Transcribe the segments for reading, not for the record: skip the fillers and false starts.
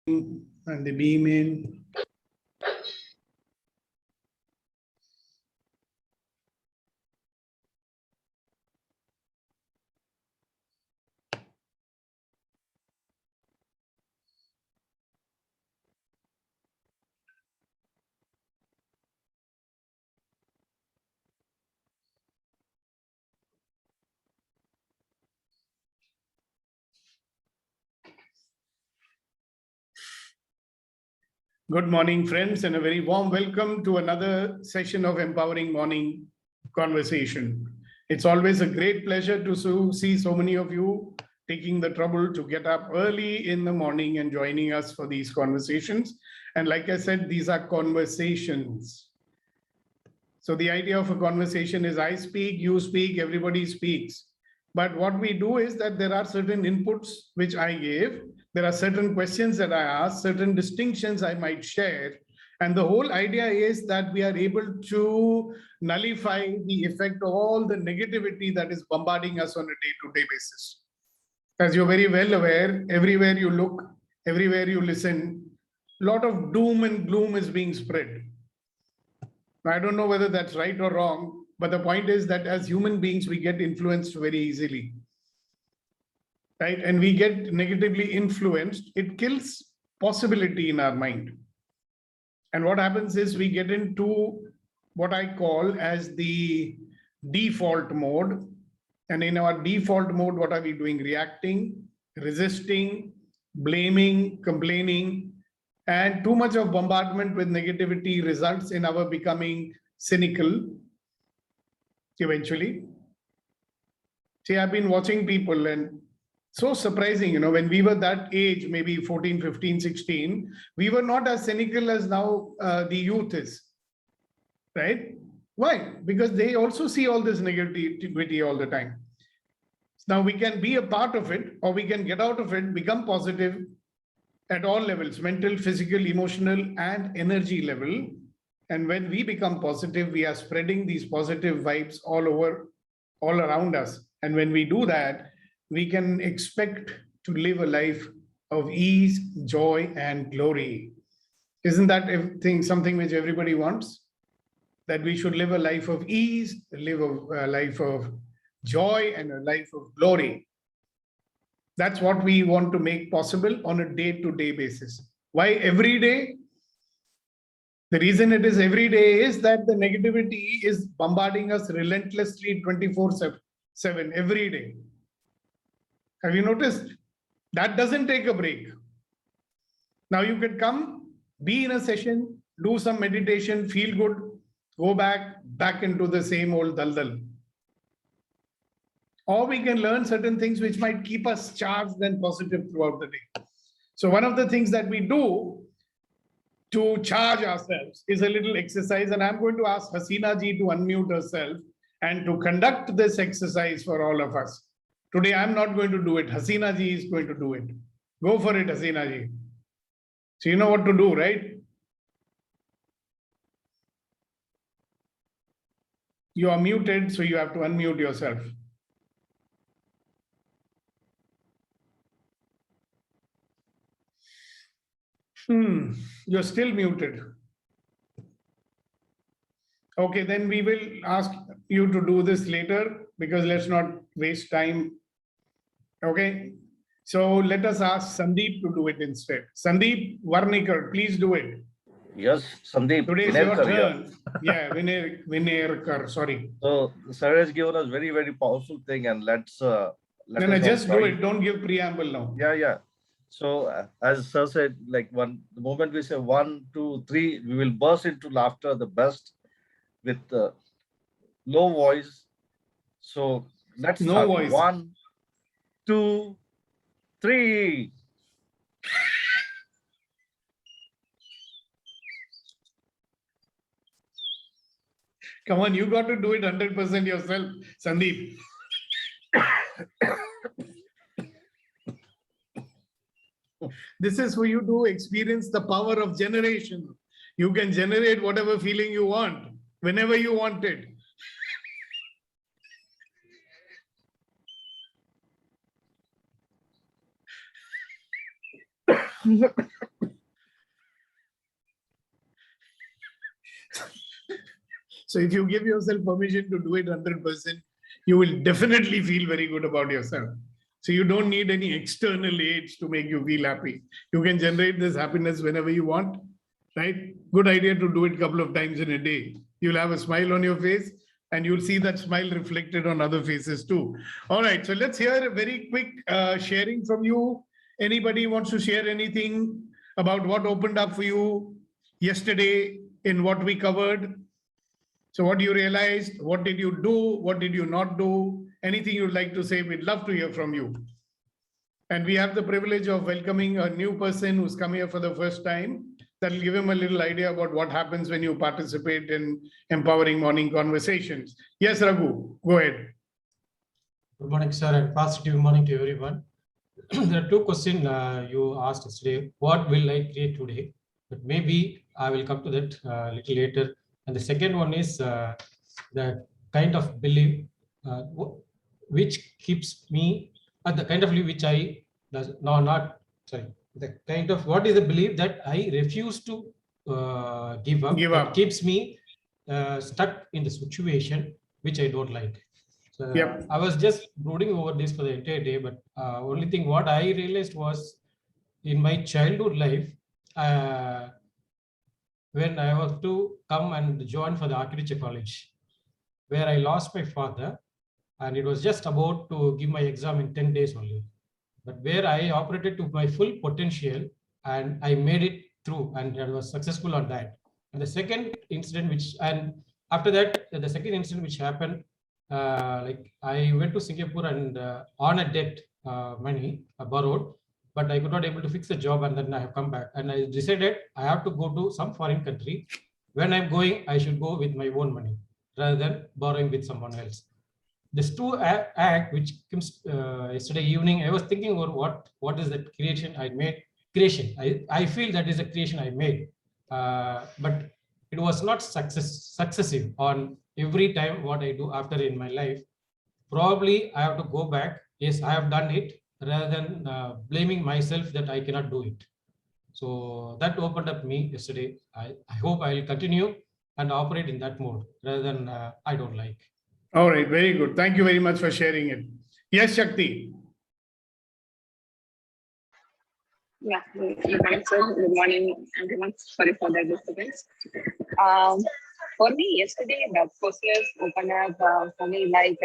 and the beam in. Good morning, friends, and a very warm welcome to another session of Empowering Morning Conversation. It's always a great pleasure to see so many of you taking the trouble to get up early in the morning and joining us for these conversations. And like I said, these are conversations. So the idea of a conversation is I speak, you speak, everybody speaks. But what we do is that there are certain inputs which I give. There are certain questions that I ask, certain distinctions I might share. And the whole idea is that we are able to nullify the effect of all the negativity that is bombarding us on a day-to-day basis. As you're very well aware, everywhere you look, everywhere you listen, a lot of doom and gloom is being spread. I don't know whether that's right or wrong, but the point is that as human beings, we get influenced very easily. Right? And we get negatively influenced. It kills possibility in our mind. And what happens is we get into what I call as the default mode. And in our default mode, what are we doing? Reacting, resisting, blaming, complaining. And too much of bombardment with negativity results in our becoming cynical eventually. See, I've been watching people and so surprising, when we were that age, maybe 14, 15, 16, we were not as cynical as now the youth is, right? Why? Because they also see all this negativity all the time. Now we can be a part of it, or we can get out of it, become positive at all levels, mental, physical, emotional, and energy level. And when we become positive, we are spreading these positive vibes all around us. And when we do that, we can expect to live a life of ease, joy, and glory. Isn't that something which everybody wants? That we should live a life of ease, live a life of joy, and a life of glory. That's what we want to make possible on a day-to-day basis. Why every day? The reason it is every day is that the negativity is bombarding us relentlessly 24/7 every day. Have you noticed? That doesn't take a break. Now you can come, be in a session, do some meditation, feel good, go back into the same old daldal. Or we can learn certain things which might keep us charged and positive throughout the day. So one of the things that we do to charge ourselves is a little exercise, and I'm going to ask Hasina ji to unmute herself and to conduct this exercise for all of us. Today, I'm not going to do it. Hasina ji is going to do it. Go for it, Hasina ji. So you know what to do, right? You are muted, so you have to unmute yourself. You're still muted. Okay, then we will ask you to do this later because let's not waste time. Okay, so let us ask Sandeep to do it instead. Sandeep Varnikar, please do it. Yes, Sandeep. Today's your turn. Yeah, Vinayarkar, sorry. So, sir has given us very, very powerful thing, and let's just do it. Don't give preamble now. Yeah. So, as sir said, like the moment we say 1, 2, 3, we will burst into laughter, the best with low voice. So, let's no start. Voice. 1, 2, 3. Come on, you got to do it 100% yourself, Sandeep. This is for you to experience the power of generation. You can generate whatever feeling you want, whenever you want it. So if you give yourself permission to do it 100%, you will definitely feel very good about yourself. So you don't need any external aids to make you feel happy. You can generate this happiness whenever you want, right? Good idea to do it a couple of times in a day. You'll have a smile on your face and you'll see that smile reflected on other faces too. All right, so let's hear a very quick sharing from you. Anybody wants to share anything about what opened up for you yesterday in what we covered? So what you realized, what did you do, what did you not do? Anything you'd like to say, we'd love to hear from you. And we have the privilege of welcoming a new person who's come here for the first time. That'll give him a little idea about what happens when you participate in empowering morning conversations. Yes, Raghu, go ahead. Good morning, sir, and positive morning to everyone. There are two questions you asked yesterday. What will I create today? But maybe I will come to that a little later. And the second one is the kind of belief which keeps me, the kind of belief which I does no not sorry the kind of what is the belief that I refuse to give up. That keeps me stuck in the situation which I don't like. So Yep. I was just brooding over this for the entire day, but only thing what I realized was in my childhood life, when I was to come and join for the architecture college, where I lost my father, and it was just about to give my exam in 10 days only. But where I operated to my full potential and I made it through and I was successful on that. And the second incident and after that, the second incident which happened, like I went to Singapore and on a debt money borrowed, but I could not able to fix the job, and then I have come back and I decided I have to go to some foreign country. When I'm going, I should go with my own money rather than borrowing with someone else. This two act which comes yesterday evening, I was thinking about what is that creation I made. I feel that is a creation I made, but it was not successive on every time what I do after in my life. Probably I have to go back. Yes, I have done it rather than blaming myself that I cannot do it. So that opened up me yesterday. I hope I will continue and operate in that mode rather than I don't like. All right, very good. Thank you very much for sharing it. Yes, Shakti. Yeah, good morning, sir. Good morning, everyone. Sorry for the disturbance. For me, yesterday, the process opened up for me like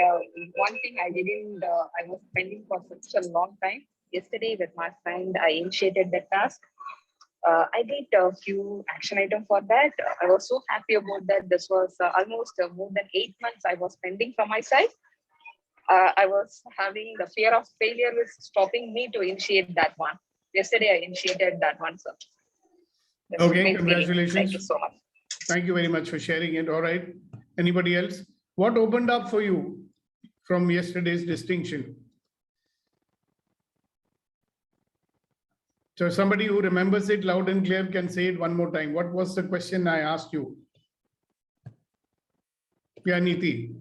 one thing I didn't, I was pending for such a long time. Yesterday, with my friend, I initiated the task. I did a few action items for that. I was so happy about that. This was almost more than 8 months I was pending from my side. I was having the fear of failure was stopping me to initiate that one. Yesterday, I initiated that one, sir. That's Okay, great feeling. congratulations. Thank you so much. Thank you very much for sharing it. All right. Anybody else? What opened up for you from yesterday's distinction? So somebody who remembers it loud and clear can say it one more time. What was the question I asked you? Yeah, Niti.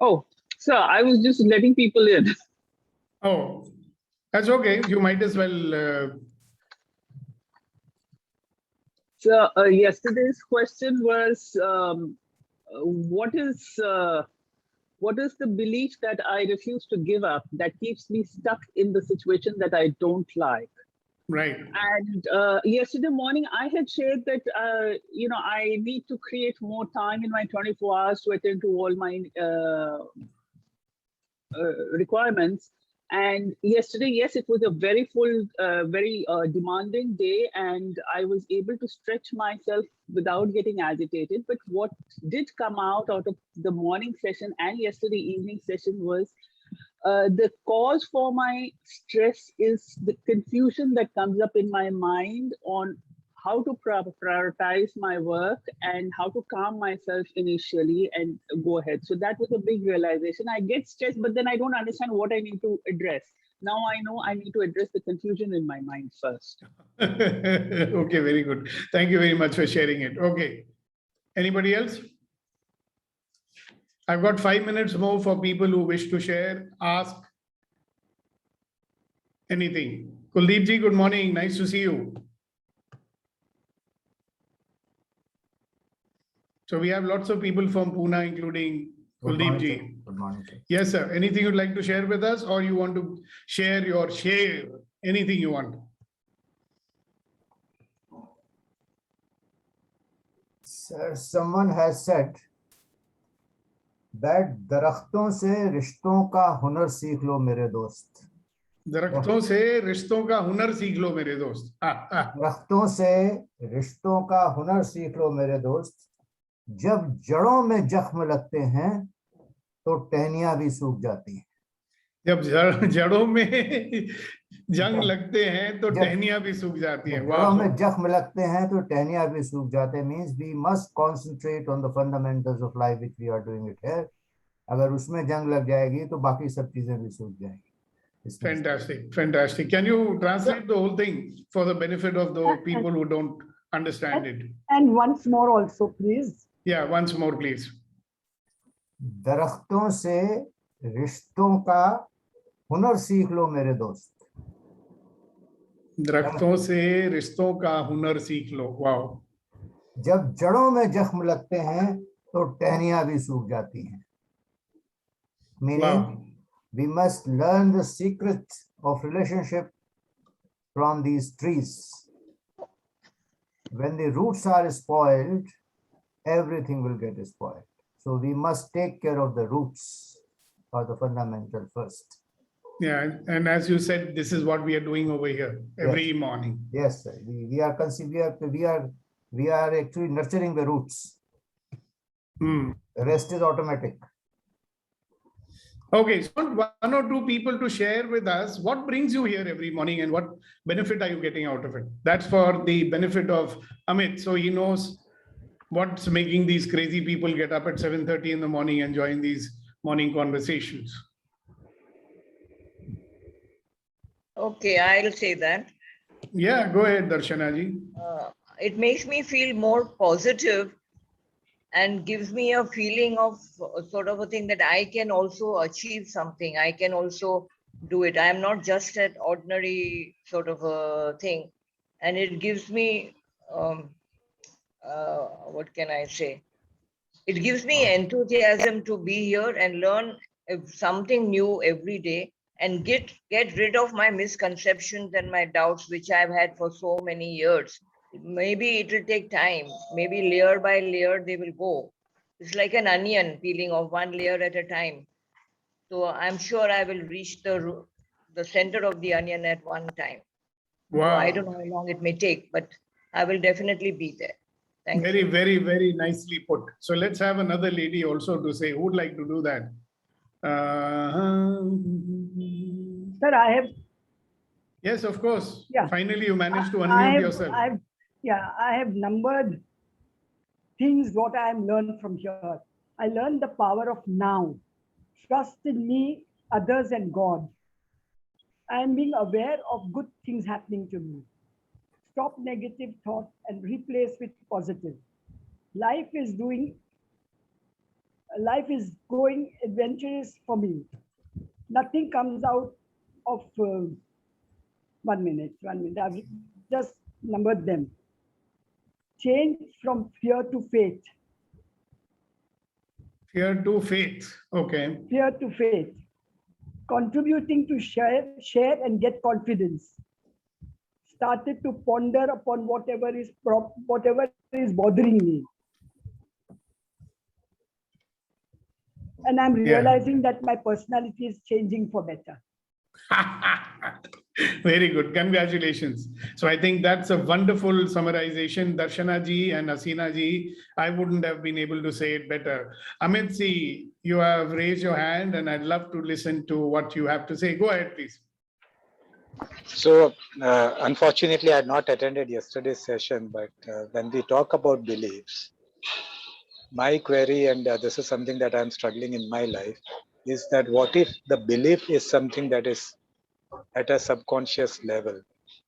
Oh, sir, I was just letting people in. Oh, that's okay. You might as well. So yesterday's question was, what is the belief that I refuse to give up that keeps me stuck in the situation that I don't like? Right. And yesterday morning, I had shared that, I need to create more time in my 24 hours to attend to all my requirements. And yesterday, yes, it was a very full, very demanding day, and I was able to stretch myself without getting agitated. But what did come out of the morning session and yesterday evening session was the cause for my stress is the confusion that comes up in my mind on how to prioritize my work and how to calm myself initially and go ahead. So that was a big realization. I get stressed, but then I don't understand what I need to address. Now I know I need to address the confusion in my mind first. Okay, very good. Thank you very much for sharing it. Okay. Anybody else? I've got 5 minutes more for people who wish to share, ask anything. Kuldeep ji, good morning. Nice to see you. So we have lots of people from Pune, including Good Kuldeep morning, sir. ji. Good morning, sir. Yes, sir. Anything you'd like to share with us, or you want to share your share? Anything you want? Sir, someone has said that दरख्तों से रिश्तों का हुनर सीख लो मेरे दोस्त. दरख्तों से रिश्तों का हुनर सीख लो मेरे दोस्त. दरख्तों से रिश्तों का हुनर सीख लो मेरे दोस्त. जब जड़ों में जख्म लगते हैं तो टहनियां भी सूख जाती हैं. जब जड़ों में जंग लगते हैं तो टहनियां भी सूख जाती हैं. जड़ों में जख्म लगते हैं तो टहनियां भी सूख जाते हैं. Means we must concentrate on the fundamentals of life which we are doing it here. अगर उसमें जंग लग जाएगी तो बाकी सब चीजें भी सूख जाएंगी. Fantastic, fantastic. Can you translate the whole thing for the benefit of the people who don't understand it? And once more also, please. Yeah, once more, please. दरख्तों से रिश्तों का हुनर सीख लो मेरे दोस्त. दरख्तों से रिश्तों का हुनर सीख लो. वाओ. जब जड़ों में जख्म लगते हैं तो टहनियां भी सूख जाती हैं. Meaning, we must learn the secret of relationship from these trees. When the roots are spoiled, everything will get spoiled. So we must take care of the roots or the fundamental first. Yeah, and as you said, this is what we are doing over here every morning. Yes, sir. We are actually nurturing the roots. The rest is automatic. Okay, so one or two people to share with us what brings you here every morning and what benefit are you getting out of it? That's for the benefit of Amit. So he knows what's making these crazy people get up at 7:30 in the morning and join these morning conversations. Okay, I'll say that. Yeah, go ahead, Darshana ji. It makes me feel more positive and gives me a feeling of sort of a thing that I can also achieve something. I can also do it. I am not just an ordinary sort of a thing. And it gives me, what can I say? It gives me enthusiasm to be here and learn something new every day and get rid of my misconceptions and my doubts, which I've had for so many years. Maybe it will take time. Maybe layer by layer they will go. It's like an onion peeling off one layer at a time. So I'm sure I will reach the center of the onion at one time. Wow. So I don't know how long it may take, but I will definitely be there. Thank Very, you. very, very nicely put. So let's have another lady also to say who would like to do that. Sir, I have. Yes, of course. Yeah. Finally, you managed to unmute yourself. I have numbered things what I have learned from here. I learned the power of now. Trust in me, others, and God. I am being aware of good things happening to me. Stop negative thoughts and replace with positive. Life is going adventurous for me. Nothing comes out of 1 minute. I've just numbered them. Change from fear to faith. Fear to faith. Okay. Fear to faith. Contributing to share and get confidence. Started to ponder upon whatever is bothering me. And I'm realizing that my personality is changing for better. Very good. Congratulations. So I think that's a wonderful summarization. Darshana ji and Asina ji, I wouldn't have been able to say it better. Amit ji, you have raised your hand and I'd love to listen to what you have to say. Go ahead, please. So unfortunately, I had not attended yesterday's session, but when we talk about beliefs, my query, and this is something that I'm struggling in my life, is that what if the belief is something that is at a subconscious level,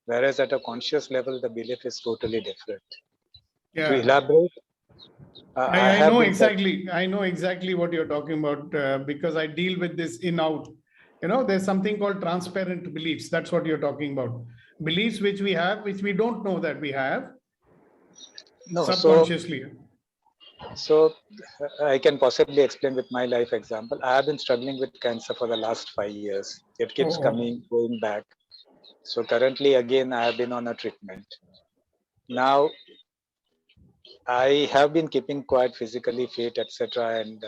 whereas at a conscious level, the belief is totally different. Yeah. To elaborate, I know exactly. I know exactly what you're talking about because I deal with this in out. You know, there's something called transparent beliefs. That's what you're talking about. Beliefs which we have, which we don't know that we have no, subconsciously. So I can possibly explain with my life example. I have been struggling with cancer for the last 5 years. It keeps Oh, coming, going back. So currently, again, I have been on a treatment. Now, I have been keeping quite physically fit, etc., and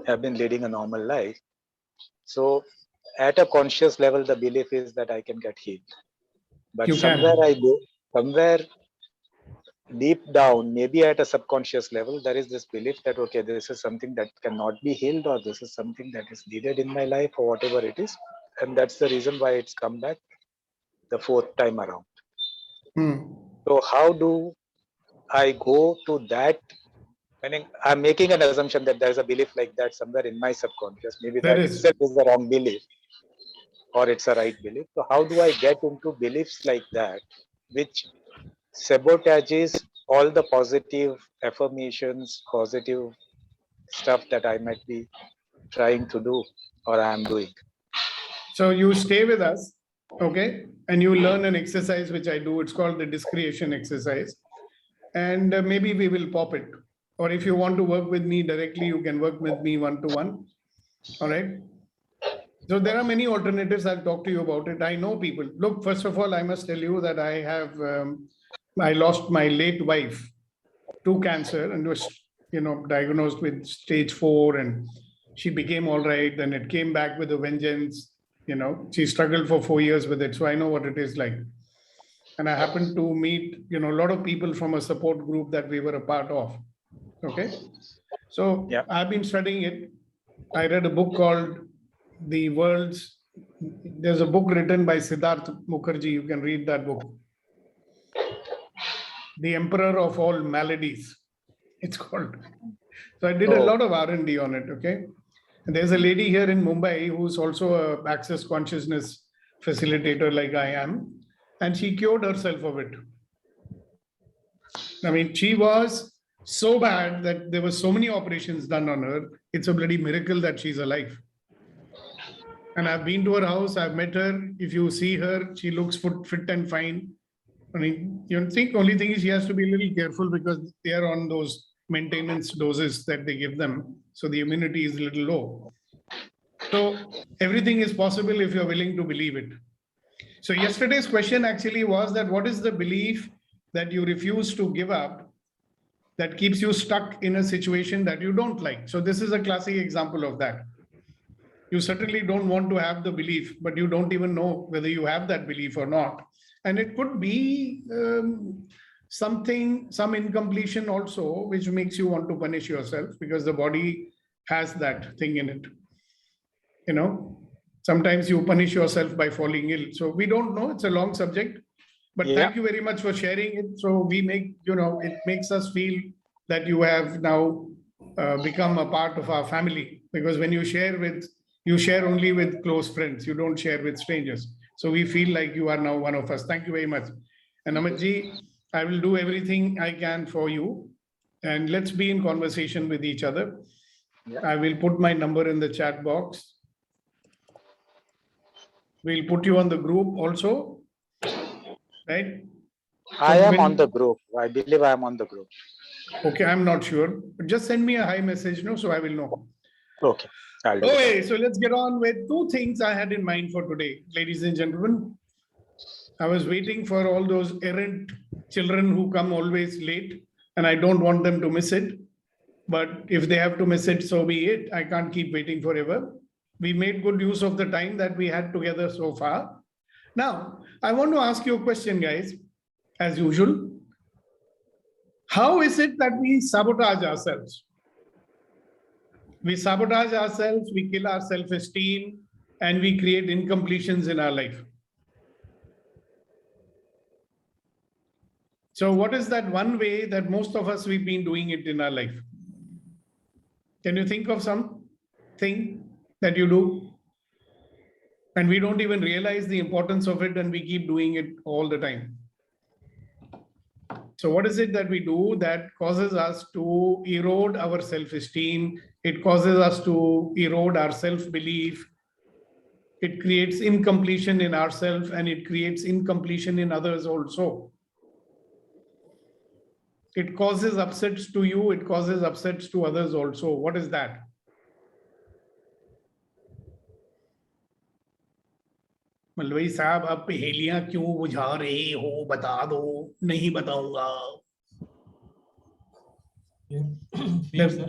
have been leading a normal life. So, at a conscious level, the belief is that I can get healed. But you somewhere can. I go, somewhere deep down, maybe at a subconscious level, there is this belief that, okay, this is something that cannot be healed, or this is something that is needed in my life, or whatever it is. And that's the reason why it's come back the fourth time around. Hmm. So, how do I go to that? Meaning, I'm making an assumption that there's a belief like that somewhere in my subconscious. Maybe There that is. itself is the wrong belief, or it's a right belief. So, how do I get into beliefs like that, which sabotages all the positive affirmations, positive stuff that I might be trying to do or I'm doing? So you stay with us, okay? And you learn an exercise which I do. It's called the discretion exercise. And maybe we will pop it. Or if you want to work with me directly, you can work with me one-to-one. All right. So there are many alternatives. I'll talk to you about it. I know people. Look, first of all, I must tell you that I lost my late wife to cancer and was, diagnosed with stage 4, and she became all right. Then it came back with a vengeance. She struggled for 4 years with it. So I know what it is like. And I happened to meet, a lot of people from a support group that we were a part of. Okay. So Yeah. I've been studying it. I read a book called there's a book written by Siddharth Mukherjee. You can read that book. The Emperor of All Maladies, it's called. So I did a lot of R&D on it. Okay. And there's a lady here in Mumbai who's also a access consciousness facilitator like I am. And she cured herself of it. I mean, she was so bad that there were so many operations done on her. It's a bloody miracle that she's alive. And I've been to her house. I've met her. If you see her, she looks fit and fine. I mean, only thing is she has to be a little careful because they are on those maintenance doses that they give them. So the immunity is a little low. So everything is possible if you're willing to believe it. So yesterday's question actually was that what is the belief that you refuse to give up that keeps you stuck in a situation that you don't like? So this is a classic example of that. You certainly don't want to have the belief, but you don't even know whether you have that belief or not. And it could be some incompletion also, which makes you want to punish yourself because the body has that thing in it. Sometimes you punish yourself by falling ill. So we don't know. It's a long subject, but thank you very much for sharing it. So we make, it makes us feel that you have now become a part of our family, because when you share only with close friends, you don't share with strangers. So we feel like you are now one of us. Thank you very much. And Amitji, I will do everything I can for you. And let's be in conversation with each other. Yeah. I will put my number in the chat box. We'll put you on the group also, right? I am on the group. I believe I am on the group. Okay, I'm not sure. But just send me a hi message, so I will know. Okay. Okay, so let's get on with 2 things I had in mind for today, ladies and gentlemen. I was waiting for all those errant children who come always late, and I don't want them to miss it. But if they have to miss it, so be it. I can't keep waiting forever. We made good use of the time that we had together so far. Now, I want to ask you a question, guys, as usual. How is it that we sabotage ourselves? We sabotage ourselves, we kill our self-esteem, and we create incompletions in our life. So what is that one way that most of us, we've been doing it in our life? Can you think of something that you do? And we don't even realize the importance of it, and we keep doing it all the time. So what is it that we do that causes us to erode our self-esteem? It causes us to erode our self-belief. It creates incompletion in ourselves, and it creates incompletion in others also. It causes upsets to you, it causes upsets to others also. What is that? Malwai साहब, आप पहेलियां क्यों बुझा रहे हो? बता दो। नहीं बताऊंगा। Fear, sir.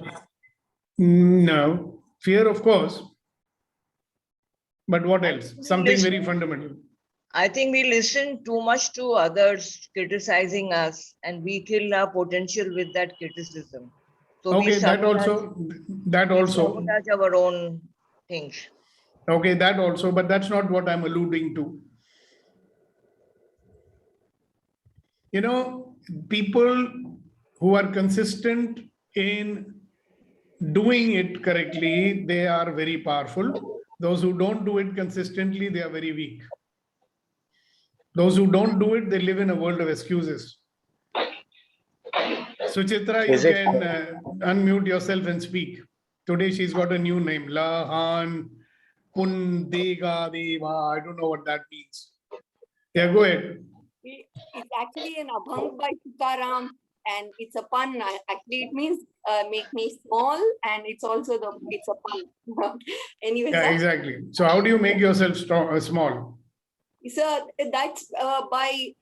No, fear, of course. But what else? Something very Listen. fundamental. I think we listen too much to others criticizing us, and we kill our potential with that criticism. So Okay, that we sabotage our own things. Okay, that also, but that's not what I'm alluding to. You know, people who are consistent in doing it correctly, they are very powerful. Those who don't do it consistently, they are very weak. Those who don't do it, they live in a world of excuses. Suchitra, you can unmute yourself and speak. Today she's got a new name, Lahan Pundega Deva. I don't know what that means. Yeah, go ahead. It's actually an abhang by Tukaram, and it's a pun. Actually, it means make me small, and it's also it's a pun. Anyways, Yeah, exactly. So how do you make yourself small? So that's by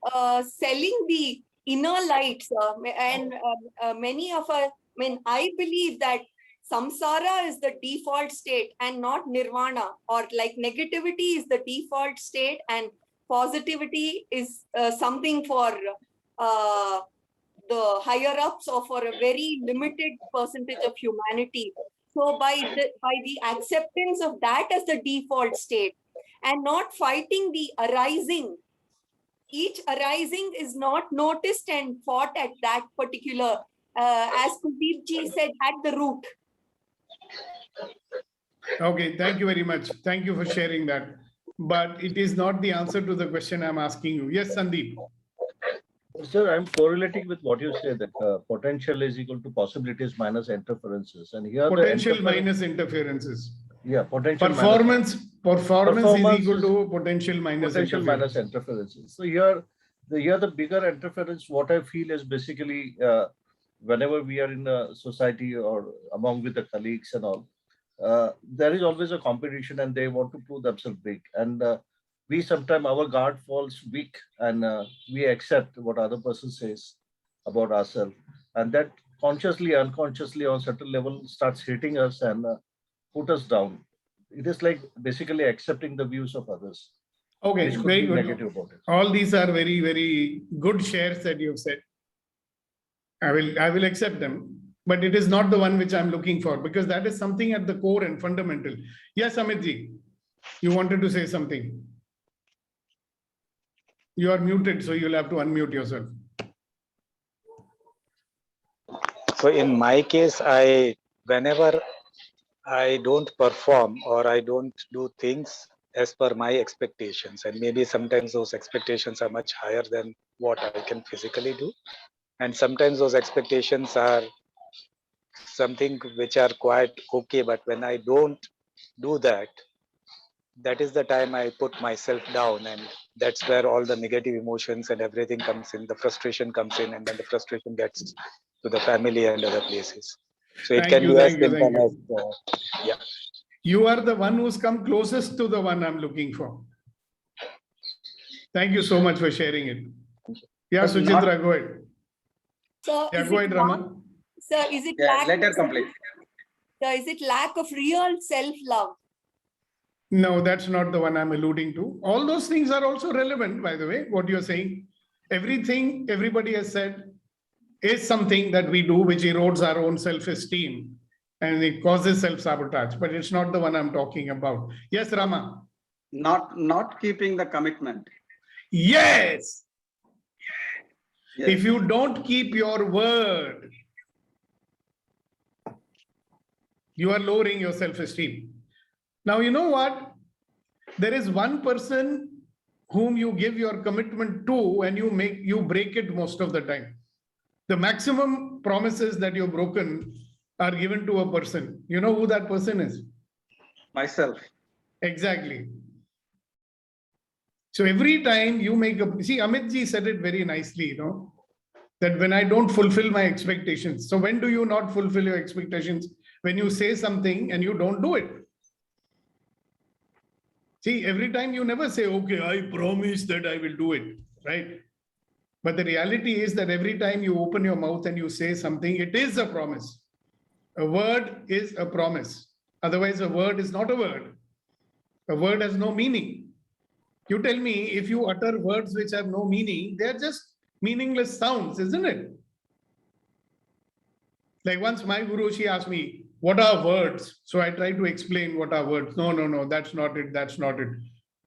selling the inner lights, and many of us. I mean, I believe that samsara is the default state and not nirvana, or like negativity is the default state and positivity is something for the higher ups or for a very limited percentage of humanity. So by the acceptance of that as the default state and not fighting the arising, each arising is not noticed and fought at that particular, as Kuldeep ji said, at the root. Okay, thank you very much. Thank you for sharing that. But it is not the answer to the question I'm asking you. Yes, Sandeep. Sir, I'm correlating with what you say, that potential is equal to possibilities minus interferences. And here potential minus interferences. Yeah, potential performance is equal to potential minus interferences. So here the bigger interference, what I feel is basically whenever we are in a society or among with the colleagues and all, there is always a competition and they want to prove themselves big. And we sometimes our guard falls weak and we accept what other person says about ourselves. And that consciously, unconsciously on certain level starts hitting us and put us down. It is like basically accepting the views of others. Okay, very good. Negative about it. All these are very, very good shares that you've said. I will accept them, but it is not the one which I'm looking for, because that is something at the core and fundamental. Yes, Amitji, you wanted to say something. You are muted, so you'll have to unmute yourself. So in my case, whenever I don't perform or I don't do things as per my expectations, and maybe sometimes those expectations are much higher than what I can physically do. And sometimes those expectations are something which are quite okay, but when I don't do that, that is the time I put myself down, and that's where all the negative emotions and everything comes in, the frustration comes in, and then the frustration gets to the family and other places. So it can be as simple as, yeah. You are the one who's come closest to the one I'm looking for. Thank you so much for sharing it. Yeah, Suchitra, go ahead. So yeah, go ahead, Rama. So is it let her complete. So is it lack of real self-love? No, that's not the one I'm alluding to. All those things are also relevant, by the way, what you're saying. Everything everybody has said is something that we do which erodes our own self-esteem and it causes self-sabotage, but it's not the one I'm talking about. Yes, Rama. Not keeping the commitment. Yes. If you don't keep your word, you are lowering your self-esteem. Now, you know what? There is one person whom you give your commitment to and you break it most of the time. The maximum promises that you've broken are given to a person. You know who that person is? Myself. Exactly. So every time you make see, Amit ji said it very nicely, you know. that when I don't fulfill my expectations. So when do you not fulfill your expectations? When you say something and you don't do it. See, every time you never say, okay, I promise that I will do it, right? But the reality is that every time you open your mouth and you say something, it is a promise. A word is a promise. Otherwise, a word is not a word. A word has no meaning. You tell me, if you utter words which have no meaning, they're just meaningless sounds, isn't it? Like once my guru, she asked me, what are words? So I tried to explain what are words. No, that's not it. That's not it.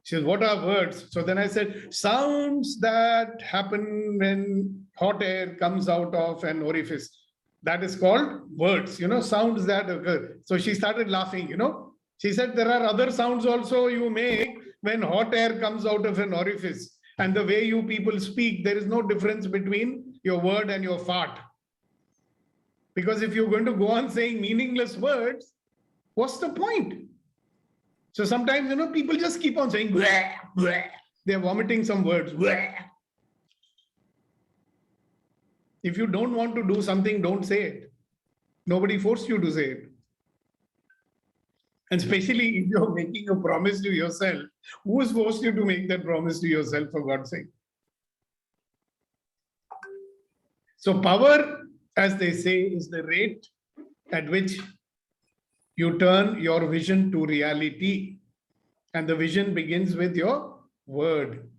She says, what are words? So then I said, sounds that happen when hot air comes out of an orifice. That is called words, sounds that occur. So she started laughing, She said, there are other sounds also you make when hot air comes out of an orifice. And the way you people speak, there is no difference between your word and your fart. Because if you're going to go on saying meaningless words, what's the point? So sometimes, people just keep on saying, bleh, bleh. They're vomiting some words. Bleh. If you don't want to do something, don't say it. Nobody forced you to say it. And especially if you're making a promise to yourself, who has forced you to make that promise to yourself, for God's sake? So power, as they say, is the rate at which you turn your vision to reality. And the vision begins with your word.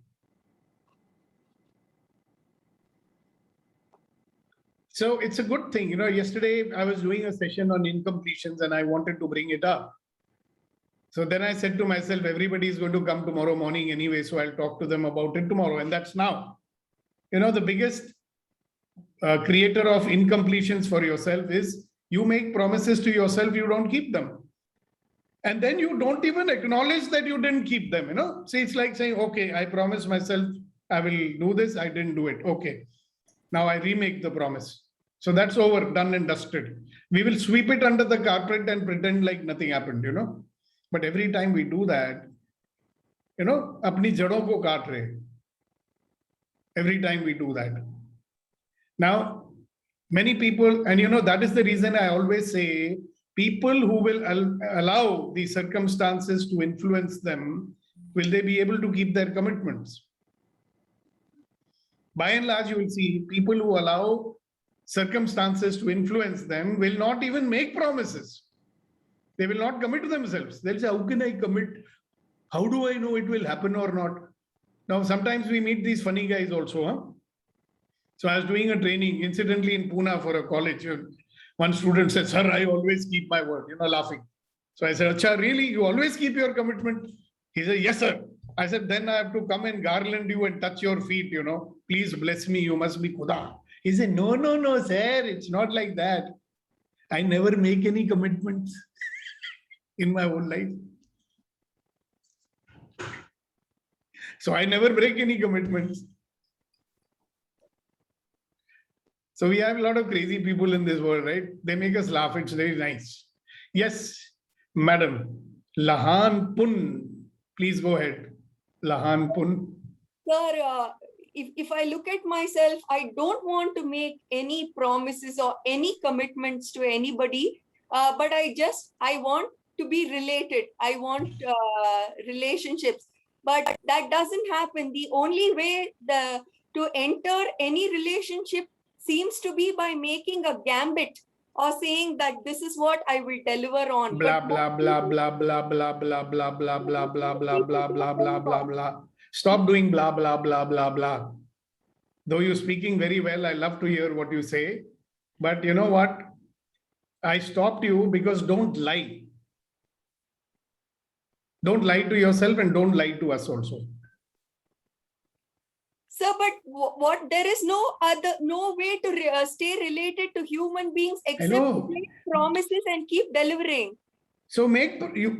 So it's a good thing. Yesterday I was doing a session on incompletions and I wanted to bring it up. So then I said to myself, everybody is going to come tomorrow morning anyway, so I'll talk to them about it tomorrow. And that's now. The biggest creator of incompletions for yourself is you make promises to yourself, you don't keep them. And then you don't even acknowledge that you didn't keep them, See, it's like saying, okay, I promised myself I will do this, I didn't do it. Okay, now I remake the promise. So that's over, done and dusted. We will sweep it under the carpet and pretend like nothing happened, But every time we do that, apni jadon ko kaat rahe. Every time we do that. Now, many people, and that is the reason I always say, people who will allow the circumstances to influence them, will they be able to keep their commitments? By and large, you will see people who allow circumstances to influence them will not even make promises. They will not commit themselves. They'll say, how can I commit? How do I know it will happen or not? Now, sometimes we meet these funny guys also. Huh? So I was doing a training, incidentally in Pune for a college. One student said, sir, I always keep my word, laughing. So I said, Acha, really? You always keep your commitment? He said, yes, sir. I said, then I have to come and garland you and touch your feet, Please bless me. You must be Khuda. He said, no, sir. It's not like that. I never make any commitments in my whole life. So I never break any commitments. So we have a lot of crazy people in this world, right? They make us laugh. It's very nice. Yes, madam. Lahan Pun. Please go ahead. Lahan Pun. Sir, if I look at myself, I don't want to make any promises or any commitments to anybody, but I want to be related. I want relationships, but that doesn't happen. The only way to enter any relationship seems to be by making a gambit or saying that this is what I will deliver on. Blah, blah, blah, blah, blah, blah, blah, blah, blah, blah, blah, blah, blah, blah, blah, blah, blah. Stop doing blah, blah, blah, blah, blah. Though you're speaking very well, I love to hear what you say. But you know what? I stopped you because don't lie. Don't lie to yourself and don't lie to us also. Sir, but what there is no way to stay related to human beings except to make promises and keep delivering. So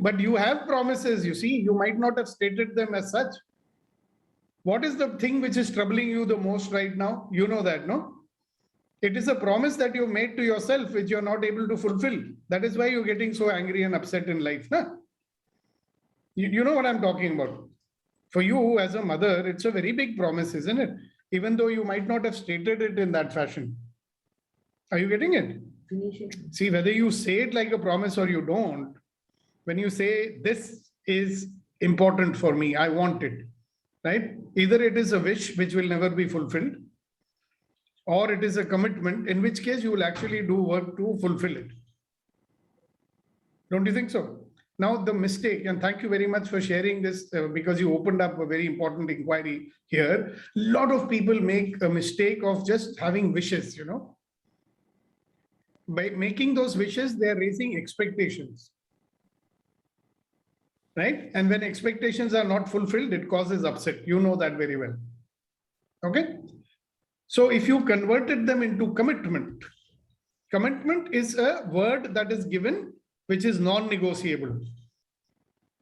but you have promises, you see, you might not have stated them as such. What is the thing which is troubling you the most right now? You know that, no? It is a promise that you made to yourself, which you're not able to fulfill. That is why you're getting so angry and upset in life. Nah? You know what I'm talking about. For you as a mother, it's a very big promise, isn't it? even though you might not have stated it in that fashion. Are you getting it? See, whether you say it like a promise or you don't, when you say this is important for me, I want it, right? Either it is a wish which will never be fulfilled, or it is a commitment, in which case you will actually do work to fulfill it. Don't you think so? Now the mistake, and thank you very much for sharing this because you opened up a very important inquiry here. A lot of people make a mistake of just having wishes, you know. By making those wishes, they are raising expectations, right? And when expectations are not fulfilled, it causes upset. You know that very well. Okay. So if you converted them into commitment, commitment is a word that is given which is non-negotiable.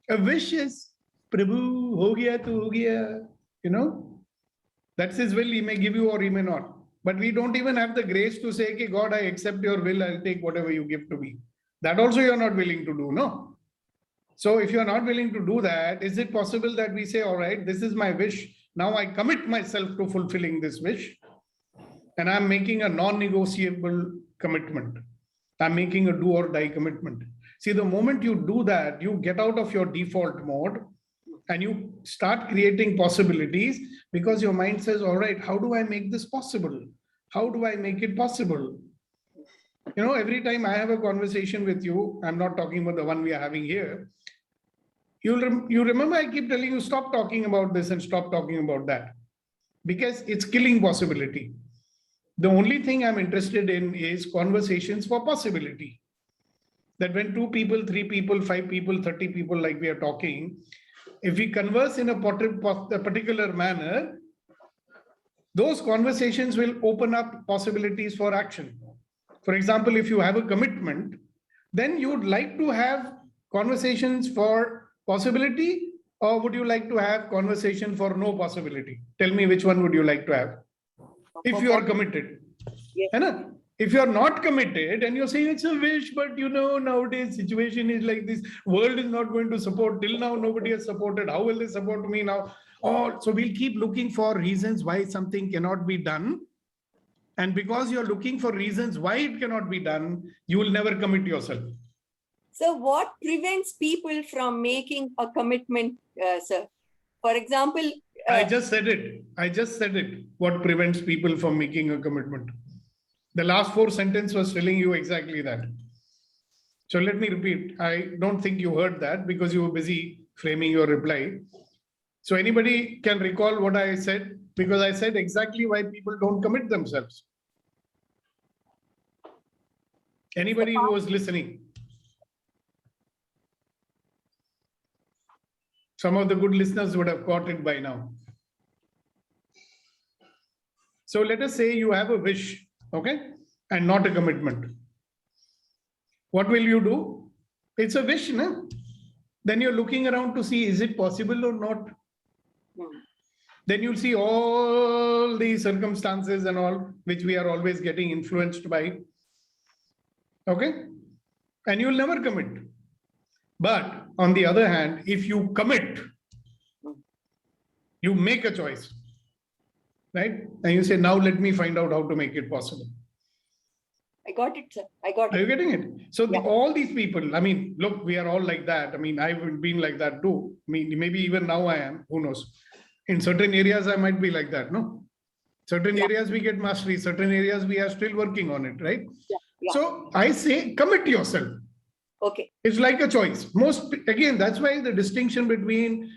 A wish is Prabhu, ho gaya to ho gaya, you know, that's his will. He may give you or he may not. But we don't even have the grace to say, okay, God, I accept your will. I'll take whatever you give to me. That also you're not willing to do, no? So if you're not willing to do that, is it possible that we say, all right, this is my wish. Now I commit myself to fulfilling this wish. And I'm making a non-negotiable commitment. I'm making a do or die commitment. See, the moment you do that, you get out of your default mode and you start creating possibilities because your mind says, all right, how do I make this possible? How do I make it possible? You know, every time I have a conversation with you, I'm not talking about the one we are having here. You remember I keep telling you, stop talking about this and stop talking about that because it's killing possibility. The only thing I'm interested in is conversations for possibility. That when 2 people, 3 people, 5 people, 30 people, like we are talking, if we converse in a particular manner, those conversations will open up possibilities for action. For example, if you have a commitment, then you would like to have conversations for possibility, or would you like to have conversation for no possibility? Tell me which one would you like to have if you are committed. Yes. If you are not committed and you're saying it's a wish, but you know, nowadays situation is like this, world is not going to support. Till now, nobody has supported. How will they support me now? Oh, so we'll keep looking for reasons why something cannot be done. And because you're looking for reasons why it cannot be done, you will never commit yourself. So what prevents people from making a commitment, sir? For example, I just said it. What prevents people from making a commitment? The last 4 sentences was telling you exactly that. So let me repeat. I don't think you heard that because you were busy framing your reply. So anybody can recall what I said, because I said exactly why people don't commit themselves. Anybody who was listening? Some of the good listeners would have caught it by now. So let us say you have a wish, okay, and not a commitment. What will you do? It's a wish, no? Then you're looking around to see, is it possible or not? Then you'll see all the circumstances and all, which we are always getting influenced by. Okay? And you'll never commit. But on the other hand, if you commit, you make a choice, right? And you say, now let me find out how to make it possible. I got it, sir. I got it. Are you getting it? So all these people, I mean, look, we are all like that. I mean, I've been like that too. I mean, maybe even now I am, who knows? In certain areas, I might be like that, no? Certain areas we get mastery, certain areas we are still working on it, right? So I say, commit yourself. Okay. It's like a choice. Again, that's why the distinction between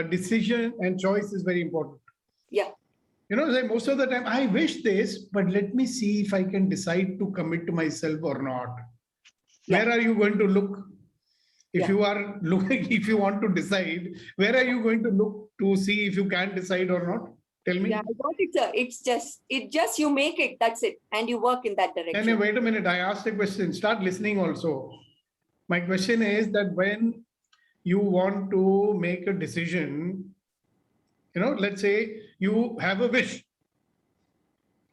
decision and choice is very important. Yeah. You know, like most of the time, I wish this, but let me see if I can decide to commit to myself or not. Where are you going to look? If you are looking, if you want to decide, where are you going to look to see if you can decide or not? Tell me. Yeah, I got it, sir. It's just you make it, that's it. And you work in that direction. And wait a minute, I asked a question. Start listening also. My question is that when you want to make a decision, you know, let's say you have a wish,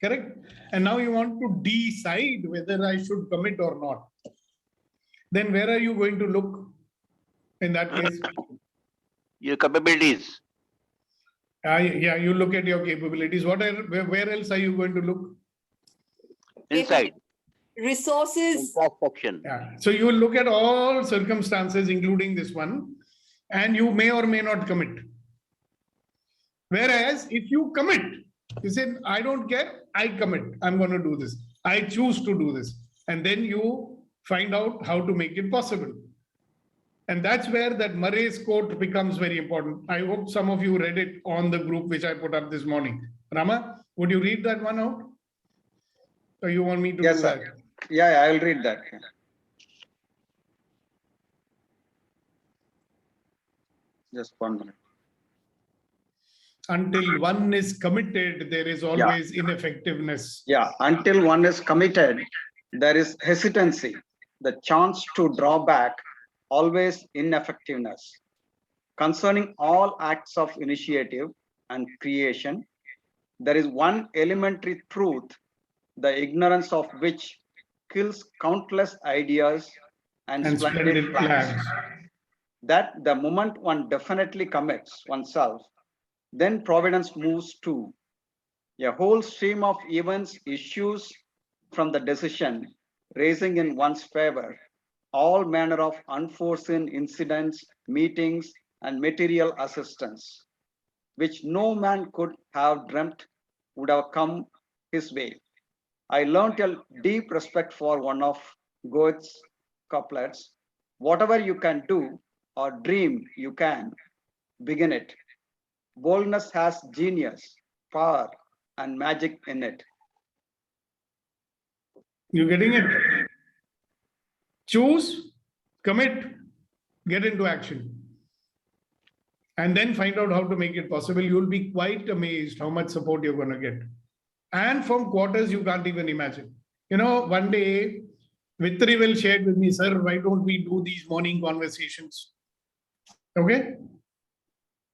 correct? And now you want to decide whether I should commit or not. Then where are you going to look in that case? Your capabilities. Yeah, you look at your capabilities. Where else are you going to look? Inside. Resources. Introspection. Yeah. So you will look at all circumstances, including this one, and you may or may not commit. Whereas if you commit, you say, I don't care, I commit, I'm going to do this. I choose to do this. And then you find out how to make it possible. And that's where that Murray's quote becomes very important. I hope some of you read it on the group which I put up this morning. Rama, would you read that one out? Or you want me to Yes, do sir. that? Yeah, I will read that. Just 1 minute. Until one is committed, there is always ineffectiveness. Yeah, until one is committed, there is hesitancy, the chance to draw back, always ineffectiveness. Concerning all acts of initiative and creation, there is one elementary truth, the ignorance of which kills countless ideas and splendid plans. That the moment one definitely commits oneself, then providence moves too. A whole stream of events issues from the decision, raising in one's favor all manner of unforeseen incidents, meetings, and material assistance, which no man could have dreamt would have come his way. I learnt a deep respect for one of Goethe's couplets. Whatever you can do or dream you can, begin it. Boldness has genius, power, and magic in it. You getting it? Choose, commit, get into action. And then find out how to make it possible. You'll be quite amazed how much support you're going to get. And from quarters you can't even imagine. You know, one day, Vitrivel shared with me, sir, why don't we do these morning conversations? Okay?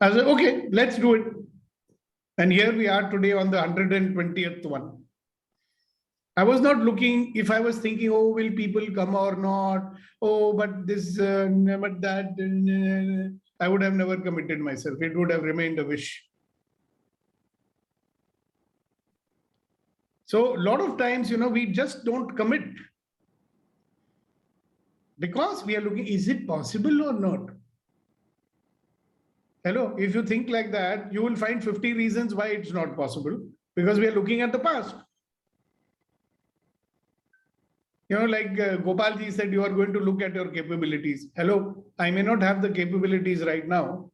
I said, okay, let's do it. And here we are today on the 120th one. I was not looking, if I was thinking, oh, will people come or not? Oh, but this, but that, I would have never committed myself. It would have remained a wish. So a lot of times, you know, we just don't commit. Because we are looking, is it possible or not? Hello, if you think like that, you will find 50 reasons why it's not possible, because we are looking at the past. You know, like Gopalji said, you are going to look at your capabilities. Hello, I may not have the capabilities right now,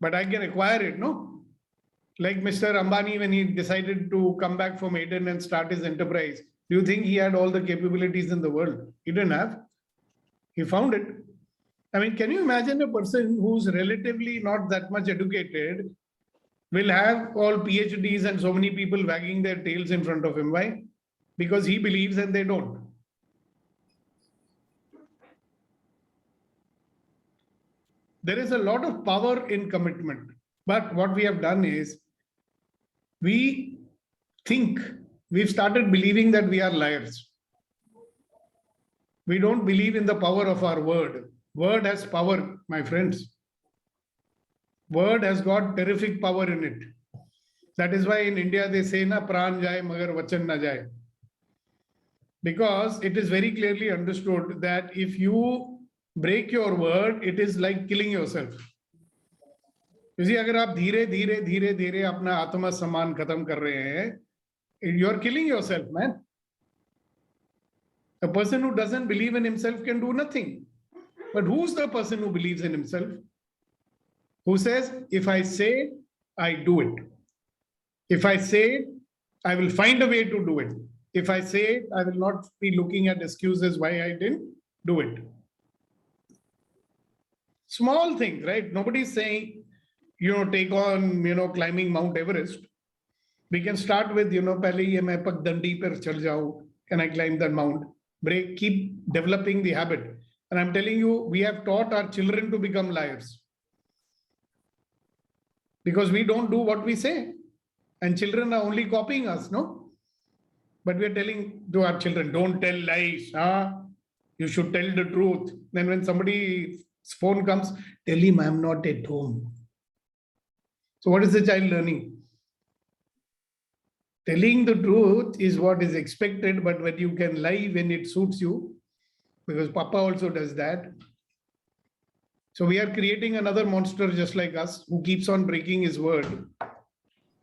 but I can acquire it, no? Like Mr. Ambani, when he decided to come back from Aden and start his enterprise, do you think he had all the capabilities in the world? He didn't have. He found it. I mean, can you imagine a person who's relatively not that much educated will have all PhDs and so many people wagging their tails in front of him? Why? Because he believes and they don't. There is a lot of power in commitment. But what we have done is we've started believing that we are liars. We don't believe in the power of our word. Word has power, my friends. Word has got terrific power in it. That is why in India they say, na pran jaye, magar vachan na jaye. Because it is very clearly understood that if you break your word, it is like killing yourself. You see, agar aap dheere apna atma samman khatam kar rahe hain, you are killing yourself, man. A person who doesn't believe in himself can do nothing. But who's the person who believes in himself? Who says, if I say, I do it. If I say, I will find a way to do it. If I say, I will not be looking at excuses why I didn't do it. Small things, right? Nobody's saying, take on, climbing Mount Everest. We can start with, pehle ye main pagdandi per chal jao. Can I climb that mount? Keep developing the habit. And I'm telling you, we have taught our children to become liars. Because we don't do what we say. And children are only copying us, no? But we are telling to our children, don't tell lies. You should tell the truth. Then when somebody's phone comes, tell him I'm not at home. So what is the child learning? Telling the truth is what is expected, but when you can lie when it suits you, because Papa also does that. So we are creating another monster just like us who keeps on breaking his word